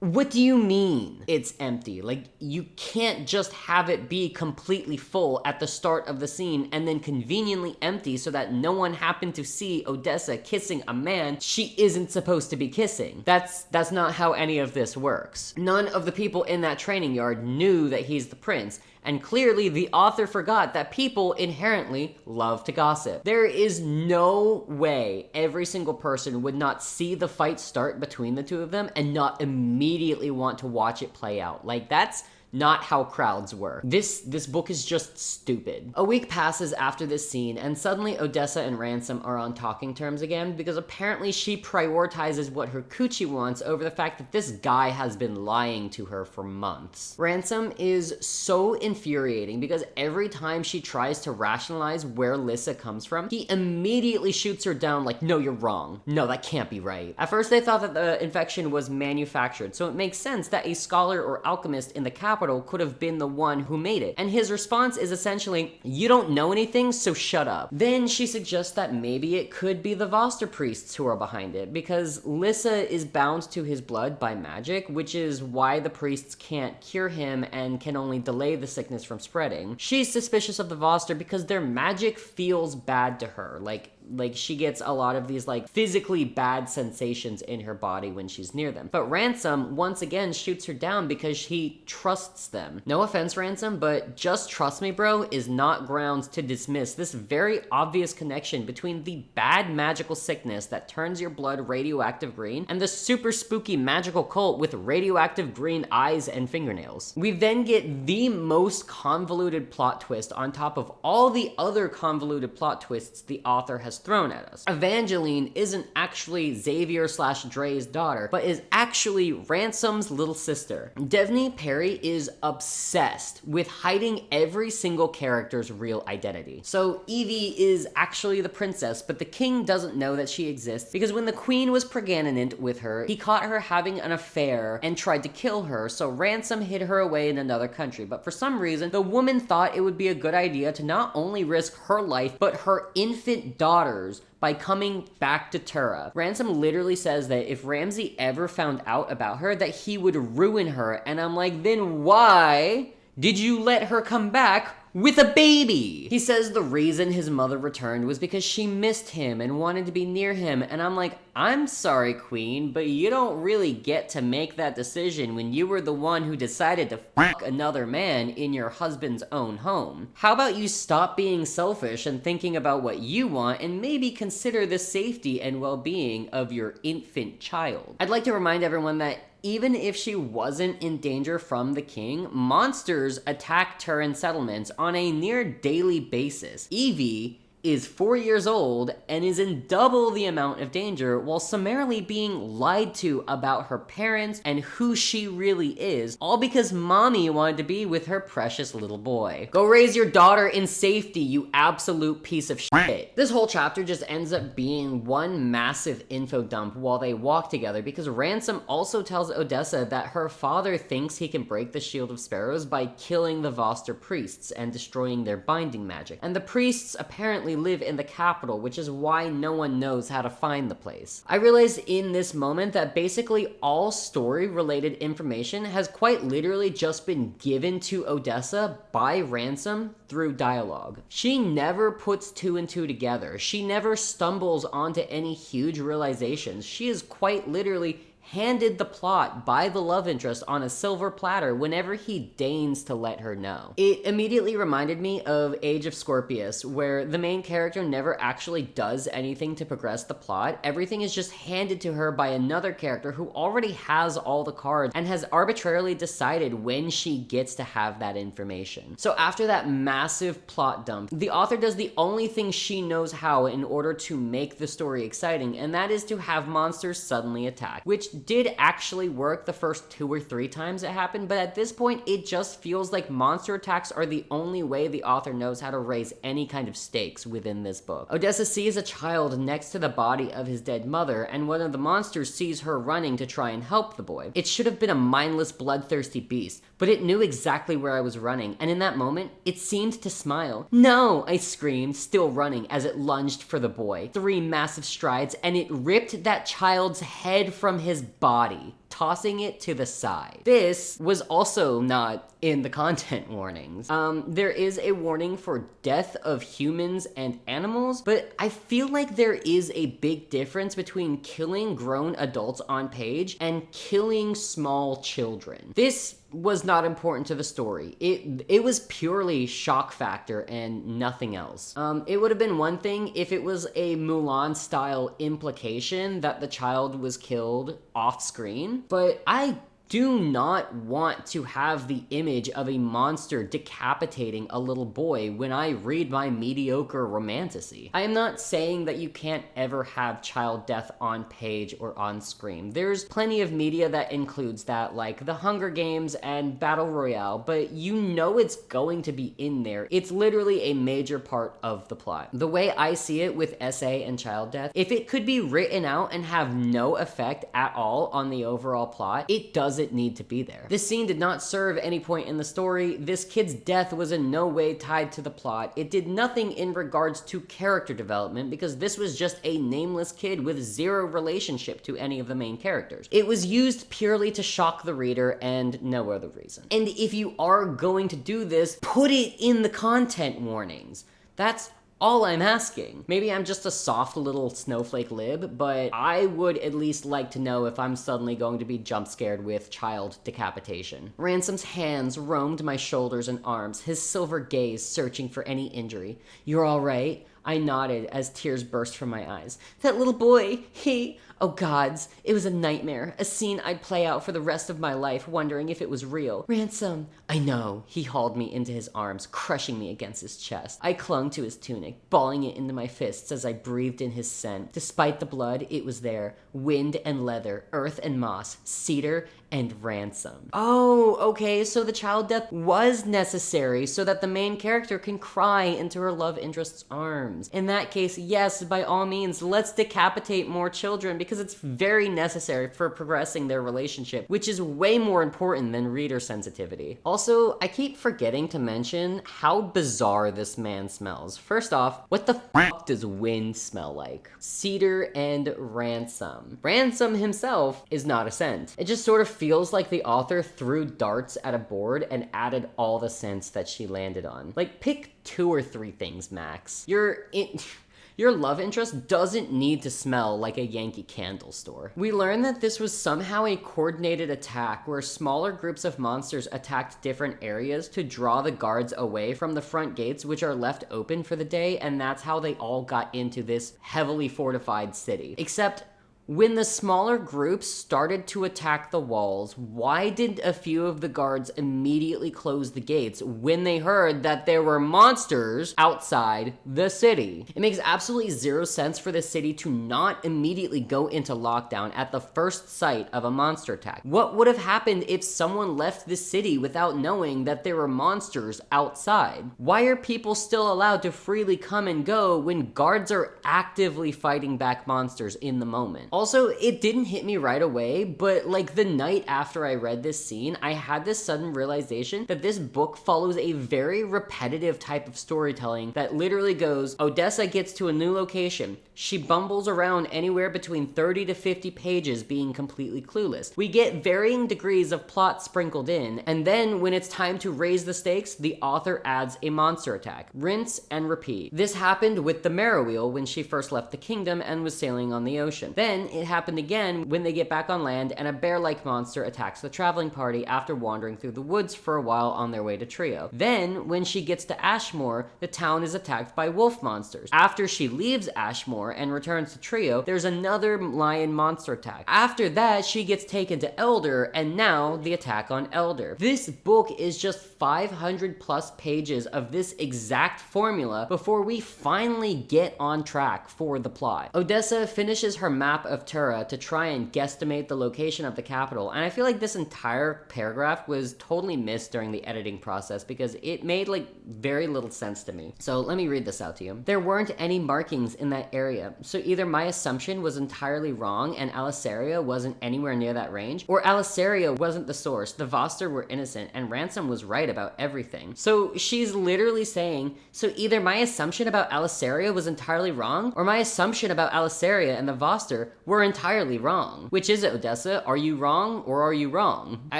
What do you mean it's empty? Like, you can't just have it be completely full at the start of the scene and then conveniently empty so that no one happened to see Odessa kissing a man she isn't supposed to be kissing. That's not how any of this works. None of the people in that training yard knew that he's the prince, and clearly the author forgot that people inherently love to gossip. There is no way every single person would not see the fight start between the two of them and not immediately want to watch it play out. Like, that's not how crowds work. This book is just stupid. A week passes after this scene, and suddenly Odessa and Ransom are on talking terms again, because apparently she prioritizes what her coochie wants over the fact that this guy has been lying to her for months. Ransom is so infuriating because every time she tries to rationalize where Lissa comes from, he immediately shoots her down like, no, you're wrong. No, that can't be right. At first they thought that the infection was manufactured, so it makes sense that a scholar or alchemist in the capital could have been the one who made it. And his response is essentially, you don't know anything, so shut up. Then she suggests that maybe it could be the Voster priests who are behind it, because Lissa is bound to his blood by magic, which is why the priests can't cure him and can only delay the sickness from spreading. She's suspicious of the Voster because their magic feels bad to her. Like, Like, she gets a lot of these, like, physically bad sensations in her body when she's near them. But Ransom, once again, shoots her down because he trusts them. No offense, Ransom, but just trust me, bro, is not grounds to dismiss this very obvious connection between the bad magical sickness that turns your blood radioactive green and the super spooky magical cult with radioactive green eyes and fingernails. We then get the most convoluted plot twist on top of all the other convoluted plot twists the author has thrown at us. Evangeline isn't actually Xavier/Dre's daughter, but is actually Ransom's little sister. Devney Perry is obsessed with hiding every single character's real identity. So Evie is actually the princess, but the king doesn't know that she exists because when the queen was pregnant with her, he caught her having an affair and tried to kill her, so Ransom hid her away in another country. But for some reason, the woman thought it would be a good idea to not only risk her life, but her infant daughter's by coming back to Tura. Ransom literally says that if Ramsay ever found out about her, that he would ruin her, and I'm like, then why did you let her come back with a baby? He says the reason his mother returned was because she missed him and wanted to be near him, and I'm like, I'm sorry, queen, but you don't really get to make that decision when you were the one who decided to fuck another man in your husband's own home. How about you stop being selfish and thinking about what you want and maybe consider the safety and well-being of your infant child? I'd like to remind everyone that even if she wasn't in danger from the king, monsters attack Turin settlements on a near daily basis. Evie is 4 years old and is in double the amount of danger while summarily being lied to about her parents and who she really is, all because mommy wanted to be with her precious little boy. Go raise your daughter in safety, you absolute piece of shit. This whole chapter just ends up being one massive info dump while they walk together because Ransom also tells Odessa that her father thinks he can break the Shield of Sparrows by killing the Voster priests and destroying their binding magic. And the priests apparently live in the capital, which is why no one knows how to find the place. I realized in this moment that basically all story-related information has quite literally just been given to Odessa by Ransom through dialogue. She never puts two and two together. She never stumbles onto any huge realizations. She is quite literally handed the plot by the love interest on a silver platter whenever he deigns to let her know. It immediately reminded me of Age of Scorpius, where the main character never actually does anything to progress the plot. Everything is just handed to her by another character who already has all the cards and has arbitrarily decided when she gets to have that information. So after that massive plot dump, the author does the only thing she knows how in order to make the story exciting, and that is to have monsters suddenly attack, which did actually work the first 2 or 3 times it happened, but at this point it just feels like monster attacks are the only way the author knows how to raise any kind of stakes within this book. Odessa sees a child next to the body of his dead mother, and one of the monsters sees her running to try and help the boy. It should have been a mindless, bloodthirsty beast, but it knew exactly where I was running, and in that moment, it seemed to smile. "No!" I screamed, still running, as it lunged for the boy. 3 massive strides, and it ripped that child's head from his body, tossing it to the side. This was also not in the content warnings. There is a warning for death of humans and animals, but I feel like there is a big difference between killing grown adults on page and killing small children. This was not important to the story. It was purely shock factor and nothing else. It would have been one thing if it was a Mulan style implication that the child was killed off screen, but I do not want to have the image of a monster decapitating a little boy when I read my mediocre romantasy. I am not saying that you can't ever have child death on page or on screen. There's plenty of media that includes that, like The Hunger Games and Battle Royale, but you know it's going to be in there. It's literally a major part of the plot. The way I see it with SA and child death, if it could be written out and have no effect at all on the overall plot, it doesn't need to be there. This scene did not serve any point in the story. This kid's death was in no way tied to the plot. It did nothing in regards to character development because this was just a nameless kid with 0 relationship to any of the main characters. It was used purely to shock the reader and no other reason. And if you are going to do this, put it in the content warnings. That's all I'm asking. Maybe I'm just a soft little snowflake lib, but I would at least like to know if I'm suddenly going to be jump scared with child decapitation. Ransom's hands roamed my shoulders and arms, his silver gaze searching for any injury. "You're all right?" I nodded as tears burst from my eyes. "That little boy, he..." Oh gods, it was a nightmare, a scene I'd play out for the rest of my life, wondering if it was real. "Ransom." "I know." He hauled me into his arms, crushing me against his chest. I clung to his tunic, balling it into my fists as I breathed in his scent. Despite the blood, it was there. Wind and leather, earth and moss, cedar and ransom. Oh, okay, so the child death was necessary so that the main character can cry into her love interest's arms. In that case, yes, by all means, let's decapitate more children because it's very necessary for progressing their relationship, which is way more important than reader sensitivity. Also, I keep forgetting to mention how bizarre this man smells. First off, what the fuck does wind smell like? Cedar and ransom. Ransom himself is not a scent. It just sort of feels like the author threw darts at a board and added all the scents that she landed on. Like, pick 2 or 3 things, max. Your love interest doesn't need to smell like a Yankee Candle store. We learned that this was somehow a coordinated attack where smaller groups of monsters attacked different areas to draw the guards away from the front gates, which are left open for the day, and that's how they all got into this heavily fortified city. Except, when the smaller groups started to attack the walls, why did a few of the guards immediately close the gates when they heard that there were monsters outside the city? It makes absolutely zero sense for the city to not immediately go into lockdown at the first sight of a monster attack. What would have happened if someone left the city without knowing that there were monsters outside? Why are people still allowed to freely come and go when guards are actively fighting back monsters in the moment? Also, it didn't hit me right away, but like the night after I read this scene, I had this sudden realization that this book follows a very repetitive type of storytelling that literally goes, Odessa gets to a new location. She bumbles around anywhere between 30 to 50 pages being completely clueless. We get varying degrees of plot sprinkled in, and then when it's time to raise the stakes, the author adds a monster attack. Rinse and repeat. This happened with the Merrowheel when she first left the kingdom and was sailing on the ocean. Then it happened again when they get back on land and a bear-like monster attacks the traveling party after wandering through the woods for a while on their way to Trio. Then, when she gets to Ashmore, the town is attacked by wolf monsters. After she leaves Ashmore and returns to Trio, there's another lion monster attack. After that, she gets taken to Elder, and now the attack on Elder. This book is just 500 plus pages of this exact formula before we finally get on track for the plot. Odessa finishes her map of Tura to try and guesstimate the location of the capital, and I feel like this entire paragraph was totally missed during the editing process because it made like very little sense to me. So let me read this out to you. There weren't any markings in that area, so either my assumption was entirely wrong and Alisaria wasn't anywhere near that range, or Alisaria wasn't the source, the Voster were innocent, and Ransom was right about everything. So she's literally saying, so either my assumption about Alisaria was entirely wrong, or my assumption about Alisaria and the Voster were entirely wrong. Which is it, Odessa? Are you wrong or are you wrong? I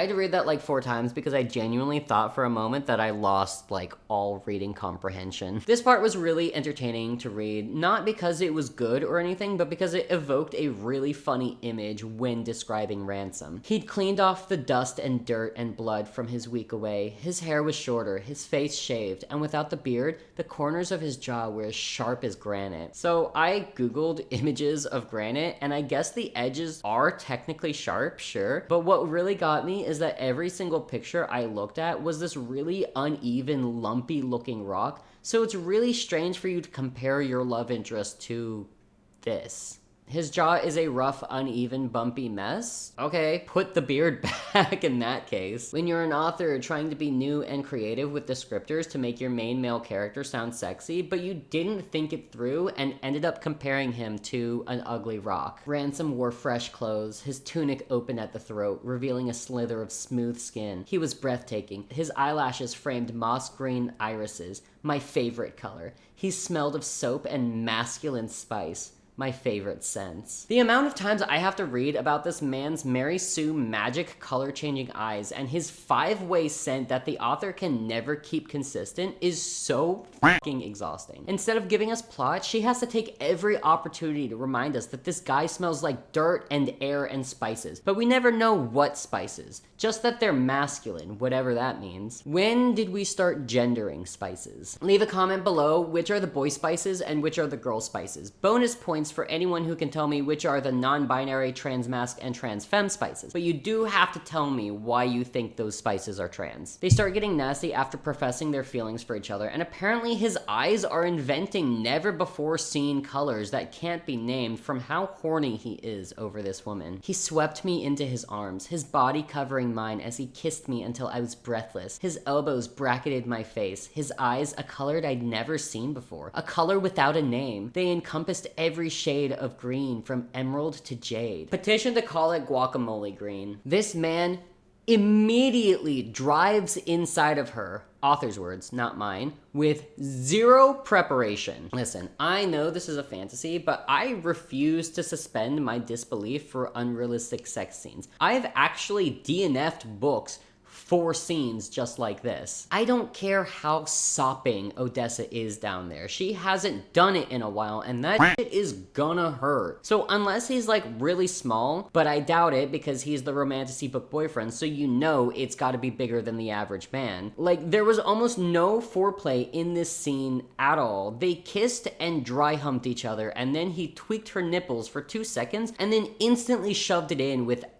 had to read that like 4 times because I genuinely thought for a moment that I lost like all reading comprehension. This part was really entertaining to read, not because it was good or anything, but because it evoked a really funny image when describing Ransom. He'd cleaned off the dust and dirt and blood from his week away. His hair was shorter, his face shaved, and without the beard, the corners of his jaw were as sharp as granite. So I googled images of granite, and I guess the edges are technically sharp, sure, but what really got me is that every single picture I looked at was this really uneven, lumpy looking rock, so it's really strange for you to compare your love interest to this. His jaw is a rough, uneven, bumpy mess? Okay, put the beard back in that case. When you're an author trying to be new and creative with descriptors to make your main male character sound sexy, but you didn't think it through and ended up comparing him to an ugly rock. Ransom wore fresh clothes, his tunic open at the throat, revealing a slither of smooth skin. He was breathtaking. His eyelashes framed moss green irises, my favorite color. He smelled of soap and masculine spice. my favorite scents. The amount of times I have to read about this man's Mary Sue magic color-changing eyes and his 5-way scent that the author can never keep consistent is so fucking exhausting. Instead of giving us plot, she has to take every opportunity to remind us that this guy smells like dirt and air and spices, but we never know what spices, just that they're masculine, whatever that means. When did we start gendering spices? Leave a comment below which are the boy spices and which are the girl spices. Bonus points for anyone who can tell me which are the non-binary, trans-masc, and trans-femme spices. But you do have to tell me why you think those spices are trans. They start getting nasty after professing their feelings for each other, and apparently his eyes are inventing never-before-seen colors that can't be named from how horny he is over this woman. He swept me into his arms, his body covering mine as he kissed me until I was breathless. His elbows bracketed my face, his eyes a color I'd never seen before, a color without a name. They encompassed every shade of green from emerald to jade. Petition to call it guacamole green. This man immediately drives inside of her, author's words, not mine, with zero preparation. Listen, I know this is a fantasy, but I refuse to suspend my disbelief for unrealistic sex scenes. I've actually DNF'd books for scenes just like this. I don't care how sopping Odessa is down there. She hasn't done it in a while, and that shit is gonna hurt. So unless he's like really small, but I doubt it because he's the romantasy book boyfriend, so you know it's gotta be bigger than the average man. Like, there was almost no foreplay in this scene at all. They kissed and dry humped each other, and then he tweaked her nipples for 2 seconds, and then instantly shoved it in without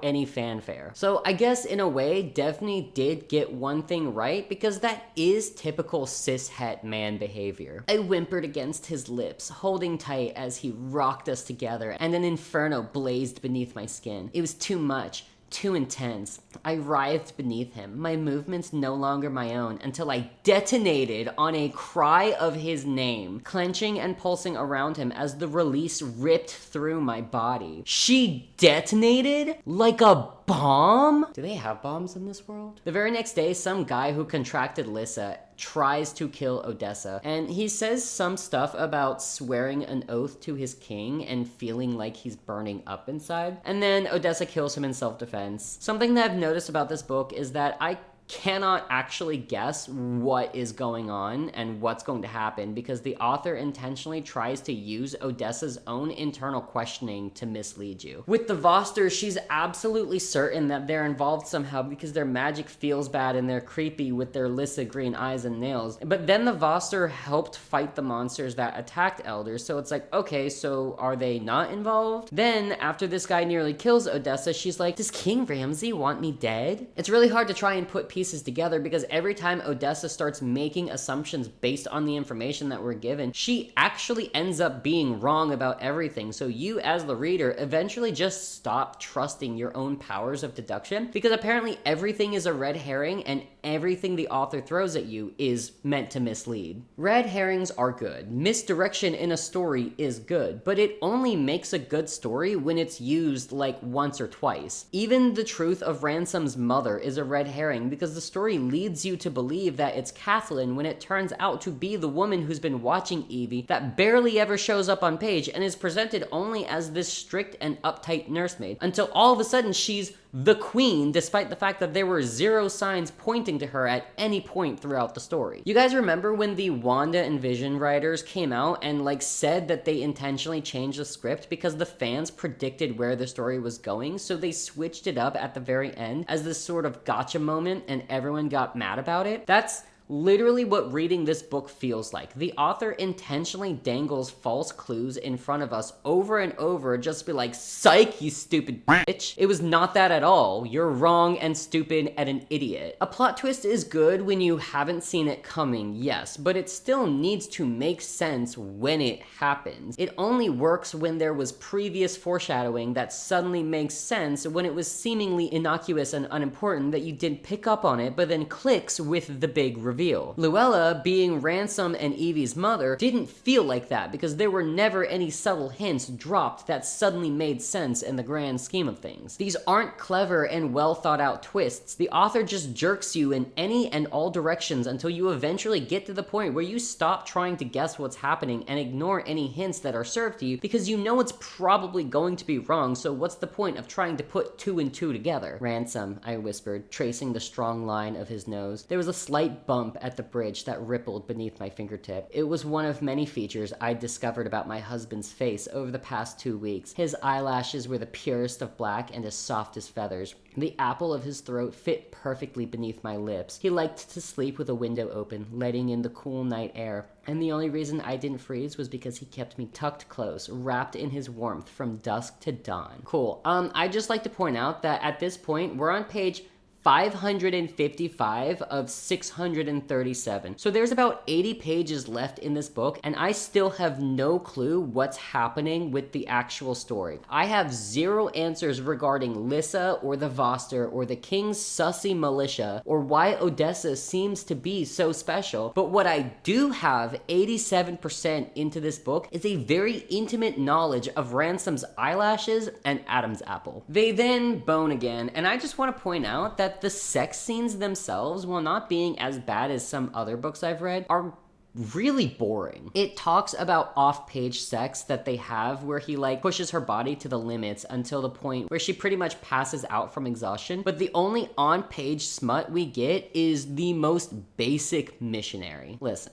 any fanfare. So I guess in a way, Devney did get one thing right, because that is typical cis-het man behavior. I whimpered against his lips, holding tight as he rocked us together, and an inferno blazed beneath my skin. It was too much. Too intense. I writhed beneath him, my movements no longer my own, until I detonated on a cry of his name, clenching and pulsing around him as the release ripped through my body. She detonated? Like a bomb? Do they have bombs in this world? The very next day, some guy who contracted Lissa tries to kill Odessa, and he says some stuff about swearing an oath to his king and feeling like he's burning up inside, and then Odessa kills him in self-defense. Something that I've noticed about this book is that I cannot actually guess what is going on and what's going to happen, because the author intentionally tries to use Odessa's own internal questioning to mislead you. With the Vosters, she's absolutely certain that they're involved somehow because their magic feels bad and they're creepy with their Lissa green eyes and nails. But then the Voster helped fight the monsters that attacked elders, so it's like, okay, so are they not involved? Then, after this guy nearly kills Odessa, she's like, does King Ramsay want me dead? It's really hard to try and put pieces together, because every time Odessa starts making assumptions based on the information that we're given, she actually ends up being wrong about everything. So you, as the reader, eventually just stop trusting your own powers of deduction, because apparently everything is a red herring and everything the author throws at you is meant to mislead. Red herrings are good. Misdirection in a story is good, but it only makes a good story when it's used like once or twice. Even the truth of Ransom's mother is a red herring, because the story leads you to believe that it's Kathleen when it turns out to be the woman who's been watching Evie that barely ever shows up on page and is presented only as this strict and uptight nursemaid, until all of a sudden she's the queen, despite the fact that there were zero signs pointing to her at any point throughout the story. You guys remember when the Wanda and Vision writers came out and like said that they intentionally changed the script because the fans predicted where the story was going, so they switched it up at the very end as this sort of gotcha moment and everyone got mad about it? That's literally what reading this book feels like. The author intentionally dangles false clues in front of us over and over, just to be like, psych, you stupid bitch. It was not that at all. You're wrong and stupid and an idiot. A plot twist is good when you haven't seen it coming, yes, but it still needs to make sense when it happens. It only works when there was previous foreshadowing that suddenly makes sense when it was seemingly innocuous and unimportant that you didn't pick up on it, but then clicks with the big reveal. reveal. Luella, being Ransom and Evie's mother, didn't feel like that because there were never any subtle hints dropped that suddenly made sense in the grand scheme of things. These aren't clever and well thought out twists. The author just jerks you in any and all directions until you eventually get to the point where you stop trying to guess what's happening and ignore any hints that are served to you because you know it's probably going to be wrong, so what's the point of trying to put two and two together? Ransom, I whispered, tracing the strong line of his nose. There was a slight bump at the bridge that rippled beneath my fingertip. It was one of many features I'd discovered about my husband's face over the past 2 weeks. His eyelashes were the purest of black and as soft as feathers. The apple of his throat fit perfectly beneath my lips. He liked to sleep with a window open, letting in the cool night air. And the only reason I didn't freeze was because he kept me tucked close, wrapped in his warmth from dusk to dawn. Cool. I'd just like to point out that at this point, we're on page 555 of 637. So there's about 80 pages left in this book, and I still have no clue what's happening with the actual story. I have zero answers regarding Lissa or the Voster or the King's sussy militia or why Odessa seems to be so special, but what I do have 87% into this book is a very intimate knowledge of Ransom's eyelashes and Adam's apple. They then bone again, and I just want to point out that the sex scenes themselves, while not being as bad as some other books I've read, are really boring. It talks about off-page sex that they have where he pushes her body to the limits until the point where she pretty much passes out from exhaustion, but the only on-page smut we get is the most basic missionary. Listen.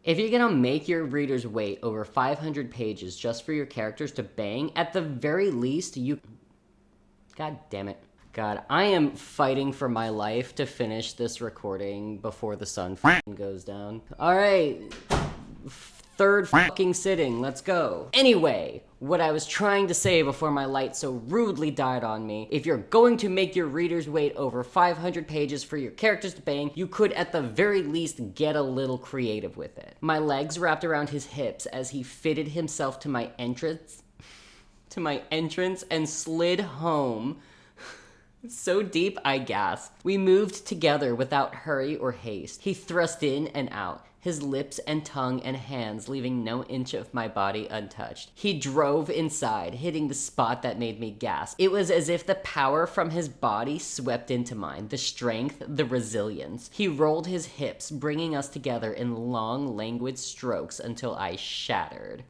If you're gonna make your readers wait over 500 pages just for your characters to bang, at the very least you... God damn it. God, I am fighting for my life to finish this recording before the sun goes down. Alright, third fucking sitting, let's go. Anyway, what I was trying to say before my light so rudely died on me, if you're going to make your readers wait over 500 pages for your characters to bang, you could at the very least get a little creative with it. My legs wrapped around his hips as he fitted himself to my entrance and slid home. So deep, I gasped. We moved together without hurry or haste. He thrust in and out, his lips and tongue and hands leaving no inch of my body untouched. He drove inside, hitting the spot that made me gasp. It was as if the power from his body swept into mine, the strength, the resilience. He rolled his hips, bringing us together in long, languid strokes until I shattered.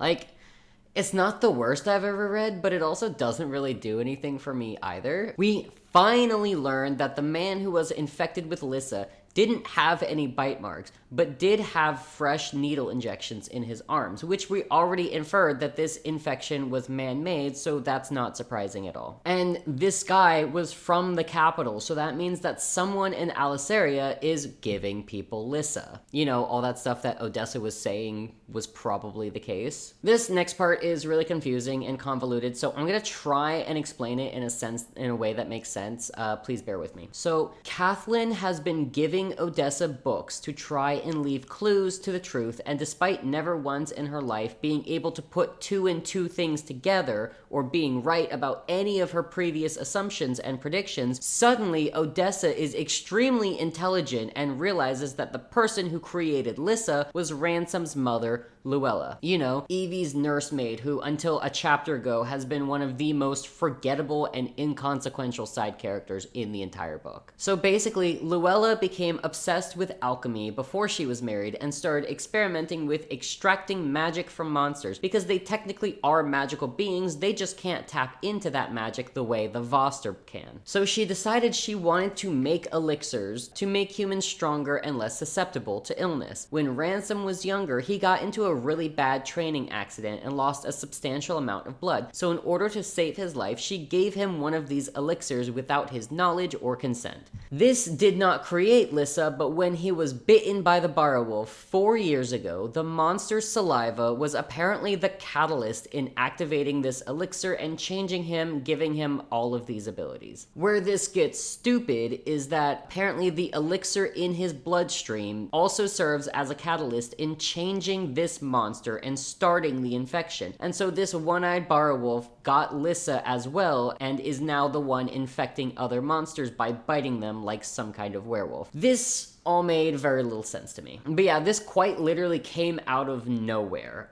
It's not the worst I've ever read, but it also doesn't really do anything for me either. We finally learned that the man who was infected with Lissa didn't have any bite marks, but did have fresh needle injections in his arms, which we already inferred that this infection was man-made, so that's not surprising at all. And this guy was from the capital, so that means that someone in Alisaria is giving people Lissa. You know, all that stuff that Odessa was saying was probably the case. This next part is really confusing and convoluted, so I'm gonna try and explain it in a way that makes sense. Please bear with me. So, Kathleen has been giving Odessa books to try and leave clues to the truth, and despite never once in her life being able to put two and two things together or being right about any of her previous assumptions and predictions, suddenly Odessa is extremely intelligent and realizes that the person who created Lissa was Ransom's mother, Luella. You know, Evie's nursemaid who, until a chapter ago, has been one of the most forgettable and inconsequential side characters in the entire book. So basically, Luella became obsessed with alchemy before she was married and started experimenting with extracting magic from monsters because they technically are magical beings, they just can't tap into that magic the way the Voster can. So she decided she wanted to make elixirs to make humans stronger and less susceptible to illness. When Ransom was younger, he got into a really bad training accident and lost a substantial amount of blood. So in order to save his life, she gave him one of these elixirs without his knowledge or consent. This did not create Lissa, but when he was bitten by the Barrowolf 4 years ago, the monster's saliva was apparently the catalyst in activating this elixir and changing him, giving him all of these abilities. Where this gets stupid is that apparently the elixir in his bloodstream also serves as a catalyst in changing this monster and starting the infection. And so this one-eyed Barrowolf got Lissa as well and is now the one infecting other monsters by biting them like some kind of werewolf. This all made very little sense to me. But yeah, this quite literally came out of nowhere.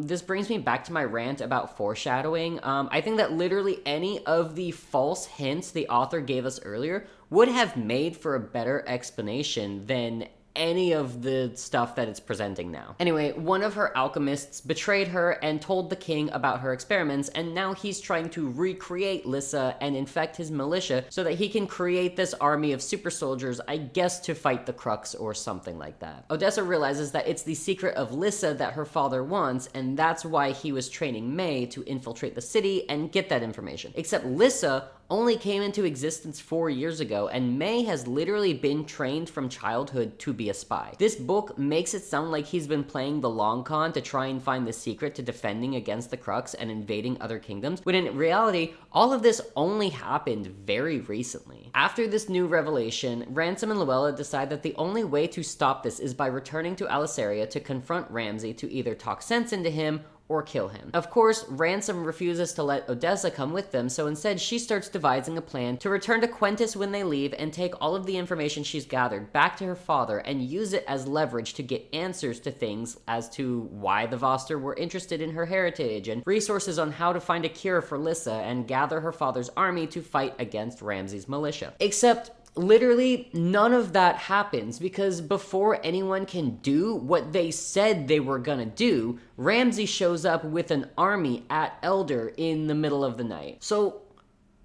This brings me back to my rant about foreshadowing. I think that literally any of the false hints the author gave us earlier would have made for a better explanation than any of the stuff that it's presenting now. Anyway, one of her alchemists betrayed her and told the king about her experiments, and now he's trying to recreate Lissa and infect his militia so that he can create this army of super soldiers, I guess to fight the Crux or something like that. Odessa realizes that it's the secret of Lissa that her father wants, and that's why he was training May to infiltrate the city and get that information. Except Lissa only came into existence 4 years ago, and May has literally been trained from childhood to be a spy. This book makes it sound like he's been playing the long con to try and find the secret to defending against the Crux and invading other kingdoms, when in reality, all of this only happened very recently. After this new revelation, Ransom and Luella decide that the only way to stop this is by returning to Alisaria to confront Ramsay to either talk sense into him or kill him. Of course, Ransom refuses to let Odessa come with them, so instead she starts devising a plan to return to Quentis when they leave and take all of the information she's gathered back to her father and use it as leverage to get answers to things as to why the Voster were interested in her heritage and resources on how to find a cure for Lissa and gather her father's army to fight against Ramsay's militia. Except literally none of that happens, because before anyone can do what they said they were gonna do, Ramsay shows up with an army at Elder in the middle of the night. So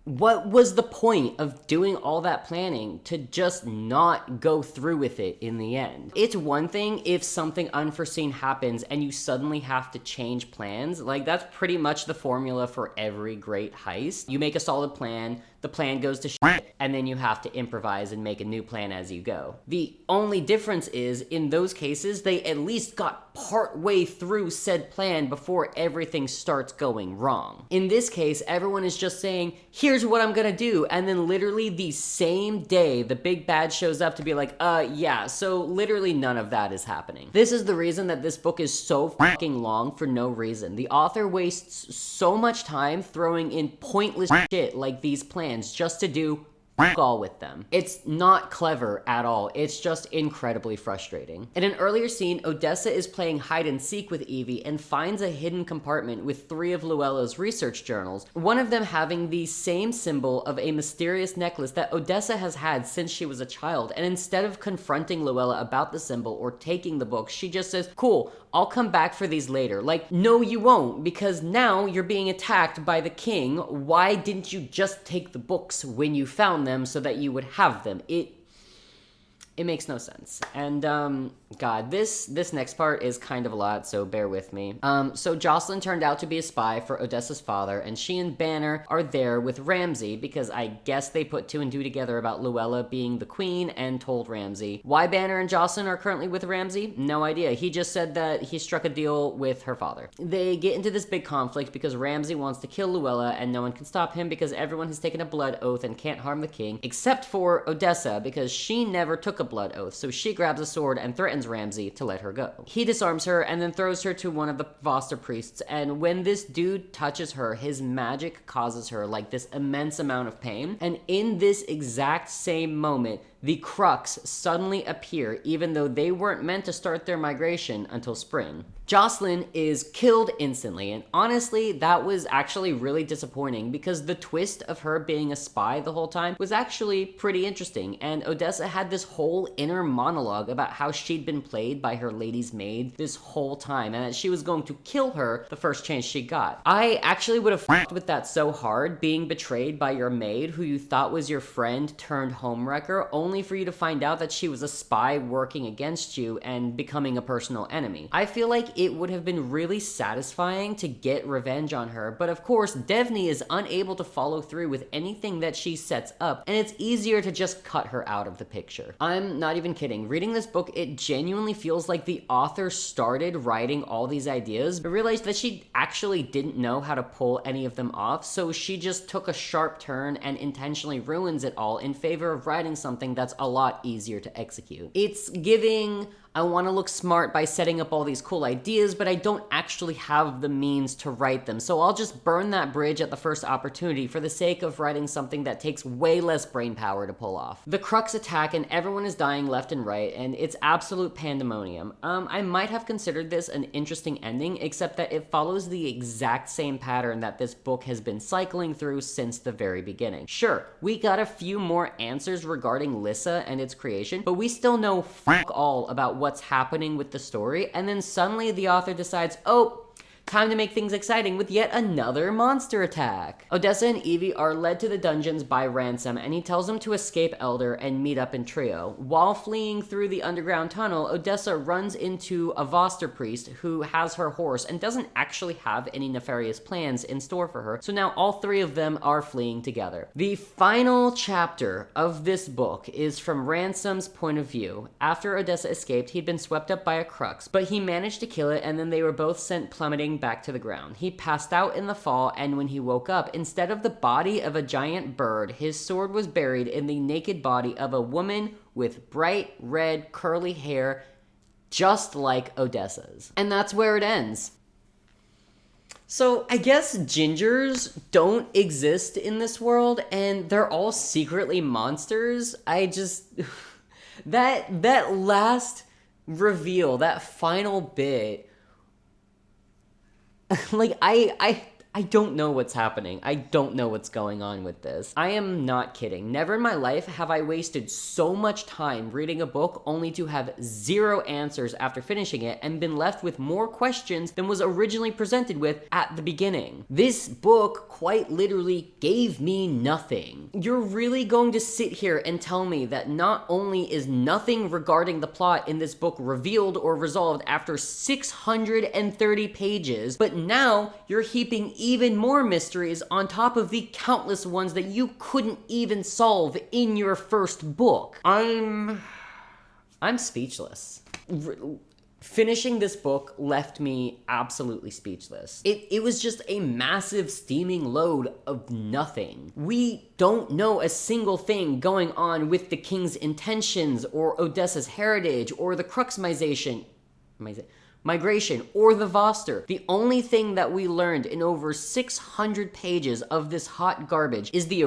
what was the point of doing all that planning to just not go through with it in the end? It's one thing if something unforeseen happens and you suddenly have to change plans. Like, that's pretty much the formula for every great heist. You make a solid plan, the plan goes to shit, and then you have to improvise and make a new plan as you go. The only difference is, in those cases, they at least got part way through said plan before everything starts going wrong. In this case, everyone is just saying, here's what I'm gonna do, and then literally the same day, the big bad shows up to be like, yeah, so literally none of that is happening. This is the reason that this book is so fucking long for no reason. The author wastes so much time throwing in pointless shit like these plans just to do all with them. It's not clever at all. It's just incredibly frustrating. In an earlier scene, Odessa is playing hide and seek with Evie and finds a hidden compartment with 3 of Luella's research journals, one of them having the same symbol of a mysterious necklace that Odessa has had since she was a child. And instead of confronting Luella about the symbol or taking the book, she just says, cool, I'll come back for these later. Like, no, you won't, because now you're being attacked by the king. Why didn't you just take the books when you found them so that you would have them? It makes no sense. And, God, this next part is kind of a lot, so bear with me. So Jocelyn turned out to be a spy for Odessa's father, and she and Banner are there with Ramsay, because I guess they put 2 and 2 together about Luella being the queen and told Ramsay. Why Banner and Jocelyn are currently with Ramsay? No idea. He just said that he struck a deal with her father. They get into this big conflict because Ramsay wants to kill Luella, and no one can stop him because everyone has taken a blood oath and can't harm the king, except for Odessa, because she never took a blood oath, so she grabs a sword and threatens Ramsay to let her go. He disarms her and then throws her to one of the Voster priests, and when this dude touches her, his magic causes her like this immense amount of pain, and in this exact same moment, the Crux suddenly appear, even though they weren't meant to start their migration until spring. Jocelyn is killed instantly, and honestly, that was actually really disappointing because the twist of her being a spy the whole time was actually pretty interesting, and Odessa had this whole inner monologue about how she'd been played by her lady's maid this whole time, and that she was going to kill her the first chance she got. I actually would have f***ed with that so hard, being betrayed by your maid who you thought was your friend turned homewrecker, only for you to find out that she was a spy working against you and becoming a personal enemy. I feel like it would have been really satisfying to get revenge on her, but of course, Devney is unable to follow through with anything that she sets up, and it's easier to just cut her out of the picture. I'm not even kidding. Reading this book, it genuinely feels like the author started writing all these ideas, but realized that she actually didn't know how to pull any of them off, so she just took a sharp turn and intentionally ruins it all in favor of writing something that's a lot easier to execute. It's giving I want to look smart by setting up all these cool ideas, but I don't actually have the means to write them, so I'll just burn that bridge at the first opportunity for the sake of writing something that takes way less brain power to pull off. The Crux attack and everyone is dying left and right, and it's absolute pandemonium. I might have considered this an interesting ending, except that it follows the exact same pattern that this book has been cycling through since the very beginning. Sure, we got a few more answers regarding Lissa and its creation, but we still know fuck all about what's happening with the story, and then suddenly the author decides, oh, time to make things exciting with yet another monster attack. Odessa and Evie are led to the dungeons by Ransom, and he tells them to escape Elder and meet up in trio. While fleeing through the underground tunnel, Odessa runs into a Voster priest who has her horse and doesn't actually have any nefarious plans in store for her, so now all three of them are fleeing together. The final chapter of this book is from Ransom's point of view. After Odessa escaped, he'd been swept up by a crux, but he managed to kill it, and then they were both sent plummeting back to the ground. He passed out in the fall, and when he woke up, instead of the body of a giant bird, his sword was buried in the naked body of a woman with bright red curly hair, just like Odessa's. And that's where it ends. So I guess gingers don't exist in this world, and they're all secretly monsters. I just... that last reveal, that final bit... like, I don't know what's happening. I don't know what's going on with this. I am not kidding. Never in my life have I wasted so much time reading a book only to have zero answers after finishing it and been left with more questions than was originally presented with at the beginning. This book quite literally gave me nothing. You're really going to sit here and tell me that not only is nothing regarding the plot in this book revealed or resolved after 630 pages, but now you're heaping even more mysteries on top of the countless ones that you couldn't even solve in your first book. I'm speechless. Finishing this book left me absolutely speechless. It was just a massive steaming load of nothing. We don't know a single thing going on with the king's intentions, or Odessa's heritage, or the Cruxmization. Migration, or the Voster. The only thing that we learned in over 600 pages of this hot garbage is the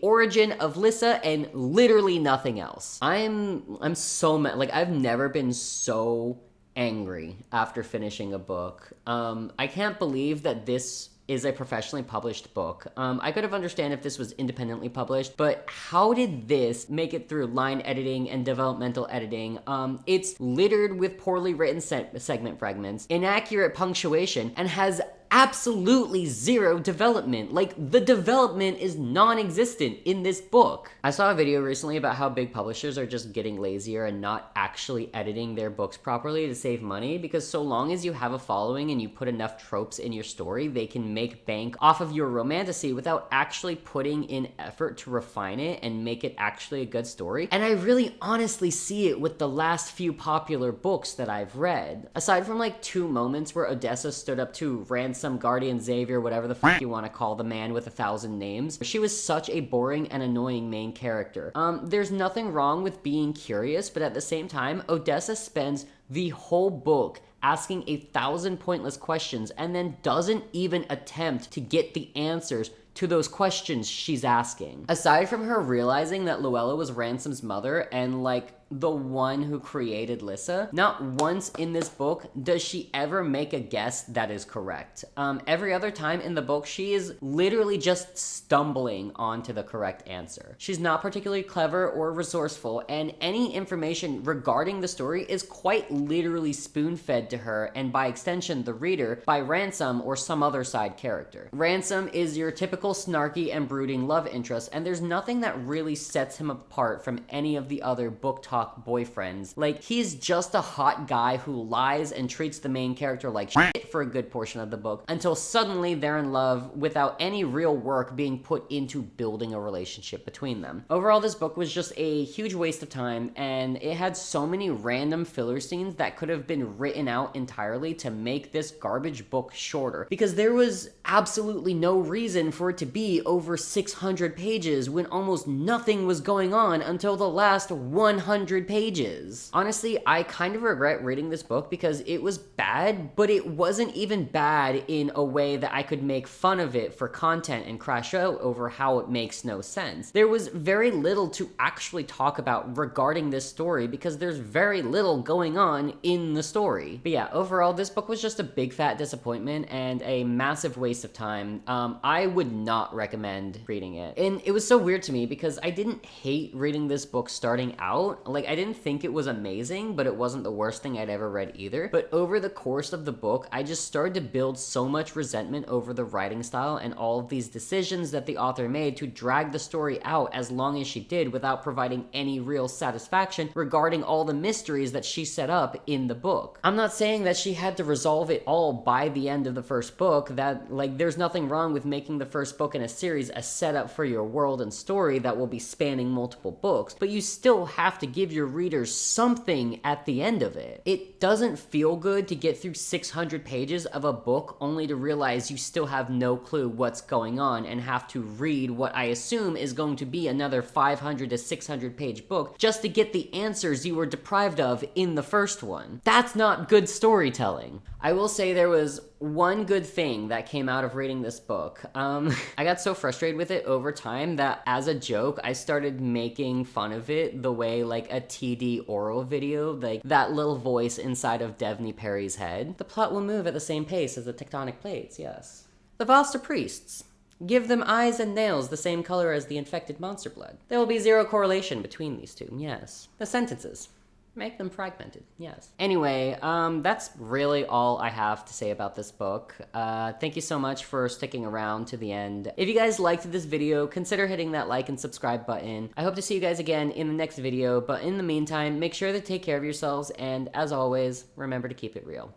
origin of Lissa and literally nothing else. I'm so mad. Like, I've never been so angry after finishing a book. I can't believe that this is a professionally published book. I could have understand if this was independently published, but how did this make it through line editing and developmental editing? It's littered with poorly written segment fragments, inaccurate punctuation, and has absolutely zero development. Like, the development is non-existent in this book. I saw a video recently about how big publishers are just getting lazier and not actually editing their books properly to save money, because so long as you have a following and you put enough tropes in your story, they can make bank off of your romantasy without actually putting in effort to refine it and make it actually a good story. And I really honestly see it with the last few popular books that I've read. Aside from like 2 moments where Odessa stood up to Ransom, Guardian Xavier, whatever the fuck you want to call the man with 1,000 names, she was such a boring and annoying main character. There's nothing wrong with being curious, but at the same time, Odessa spends the whole book asking 1,000 pointless questions and then doesn't even attempt to get the answers to those questions she's asking. Aside from her realizing that Luella was Ransom's mother and like the one who created Lissa, not once in this book does she ever make a guess that is correct. Every other time in the book, she is literally just stumbling onto the correct answer. She's not particularly clever or resourceful, and any information regarding the story is quite literally spoon-fed to her, and by extension, the reader, by Ransom or some other side character. Ransom is your typical snarky and brooding love interest, and there's nothing that really sets him apart from any of the other book talk boyfriends. Like, he's just a hot guy who lies and treats the main character like shit for a good portion of the book, until suddenly they're in love without any real work being put into building a relationship between them. Overall, this book was just a huge waste of time, and it had so many random filler scenes that could have been written out entirely to make this garbage book shorter, because there was absolutely no reason for it to be over 600 pages when almost nothing was going on until the last 100 pages. Honestly, I kind of regret reading this book because it was bad, but it wasn't even bad in a way that I could make fun of it for content and crash out over how it makes no sense. There was very little to actually talk about regarding this story because there's very little going on in the story. But yeah, overall, this book was just a big fat disappointment and a massive waste of time. I would not recommend reading it. And it was so weird to me because I didn't hate reading this book starting out. Like, I didn't think it was amazing, but it wasn't the worst thing I'd ever read either. But over the course of the book, I just started to build so much resentment over the writing style and all of these decisions that the author made to drag the story out as long as she did without providing any real satisfaction regarding all the mysteries that she set up in the book. I'm not saying that she had to resolve it all by the end of the first book, that, like, there's nothing wrong with making the first book in a series a setup for your world and story that will be spanning multiple books, but you still have to give your readers something at the end of it. It doesn't feel good to get through 600 pages of a book only to realize you still have no clue what's going on and have to read what I assume is going to be another 500 to 600 page book just to get the answers you were deprived of in the first one. That's not good storytelling. I will say there was one good thing that came out of reading this book. I got so frustrated with it over time that as a joke, I started making fun of it the way like a TD oral video, like that little voice inside of Devney Perry's head. The plot will move at the same pace as the tectonic plates, yes. The Vosta priests. Give them eyes and nails the same color as the infected monster blood. There will be zero correlation between these two, yes. The sentences. Make them fragmented, yes. Anyway, that's really all I have to say about this book. Thank you so much for sticking around to the end. If you guys liked this video, consider hitting that like and subscribe button. I hope to see you guys again in the next video, but in the meantime, make sure to take care of yourselves, and as always, remember to keep it real.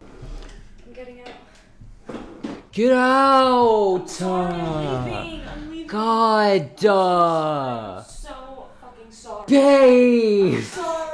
I'm getting out. Get out! I'm leaving. God, I'm so fucking sorry. babe! I'm sorry.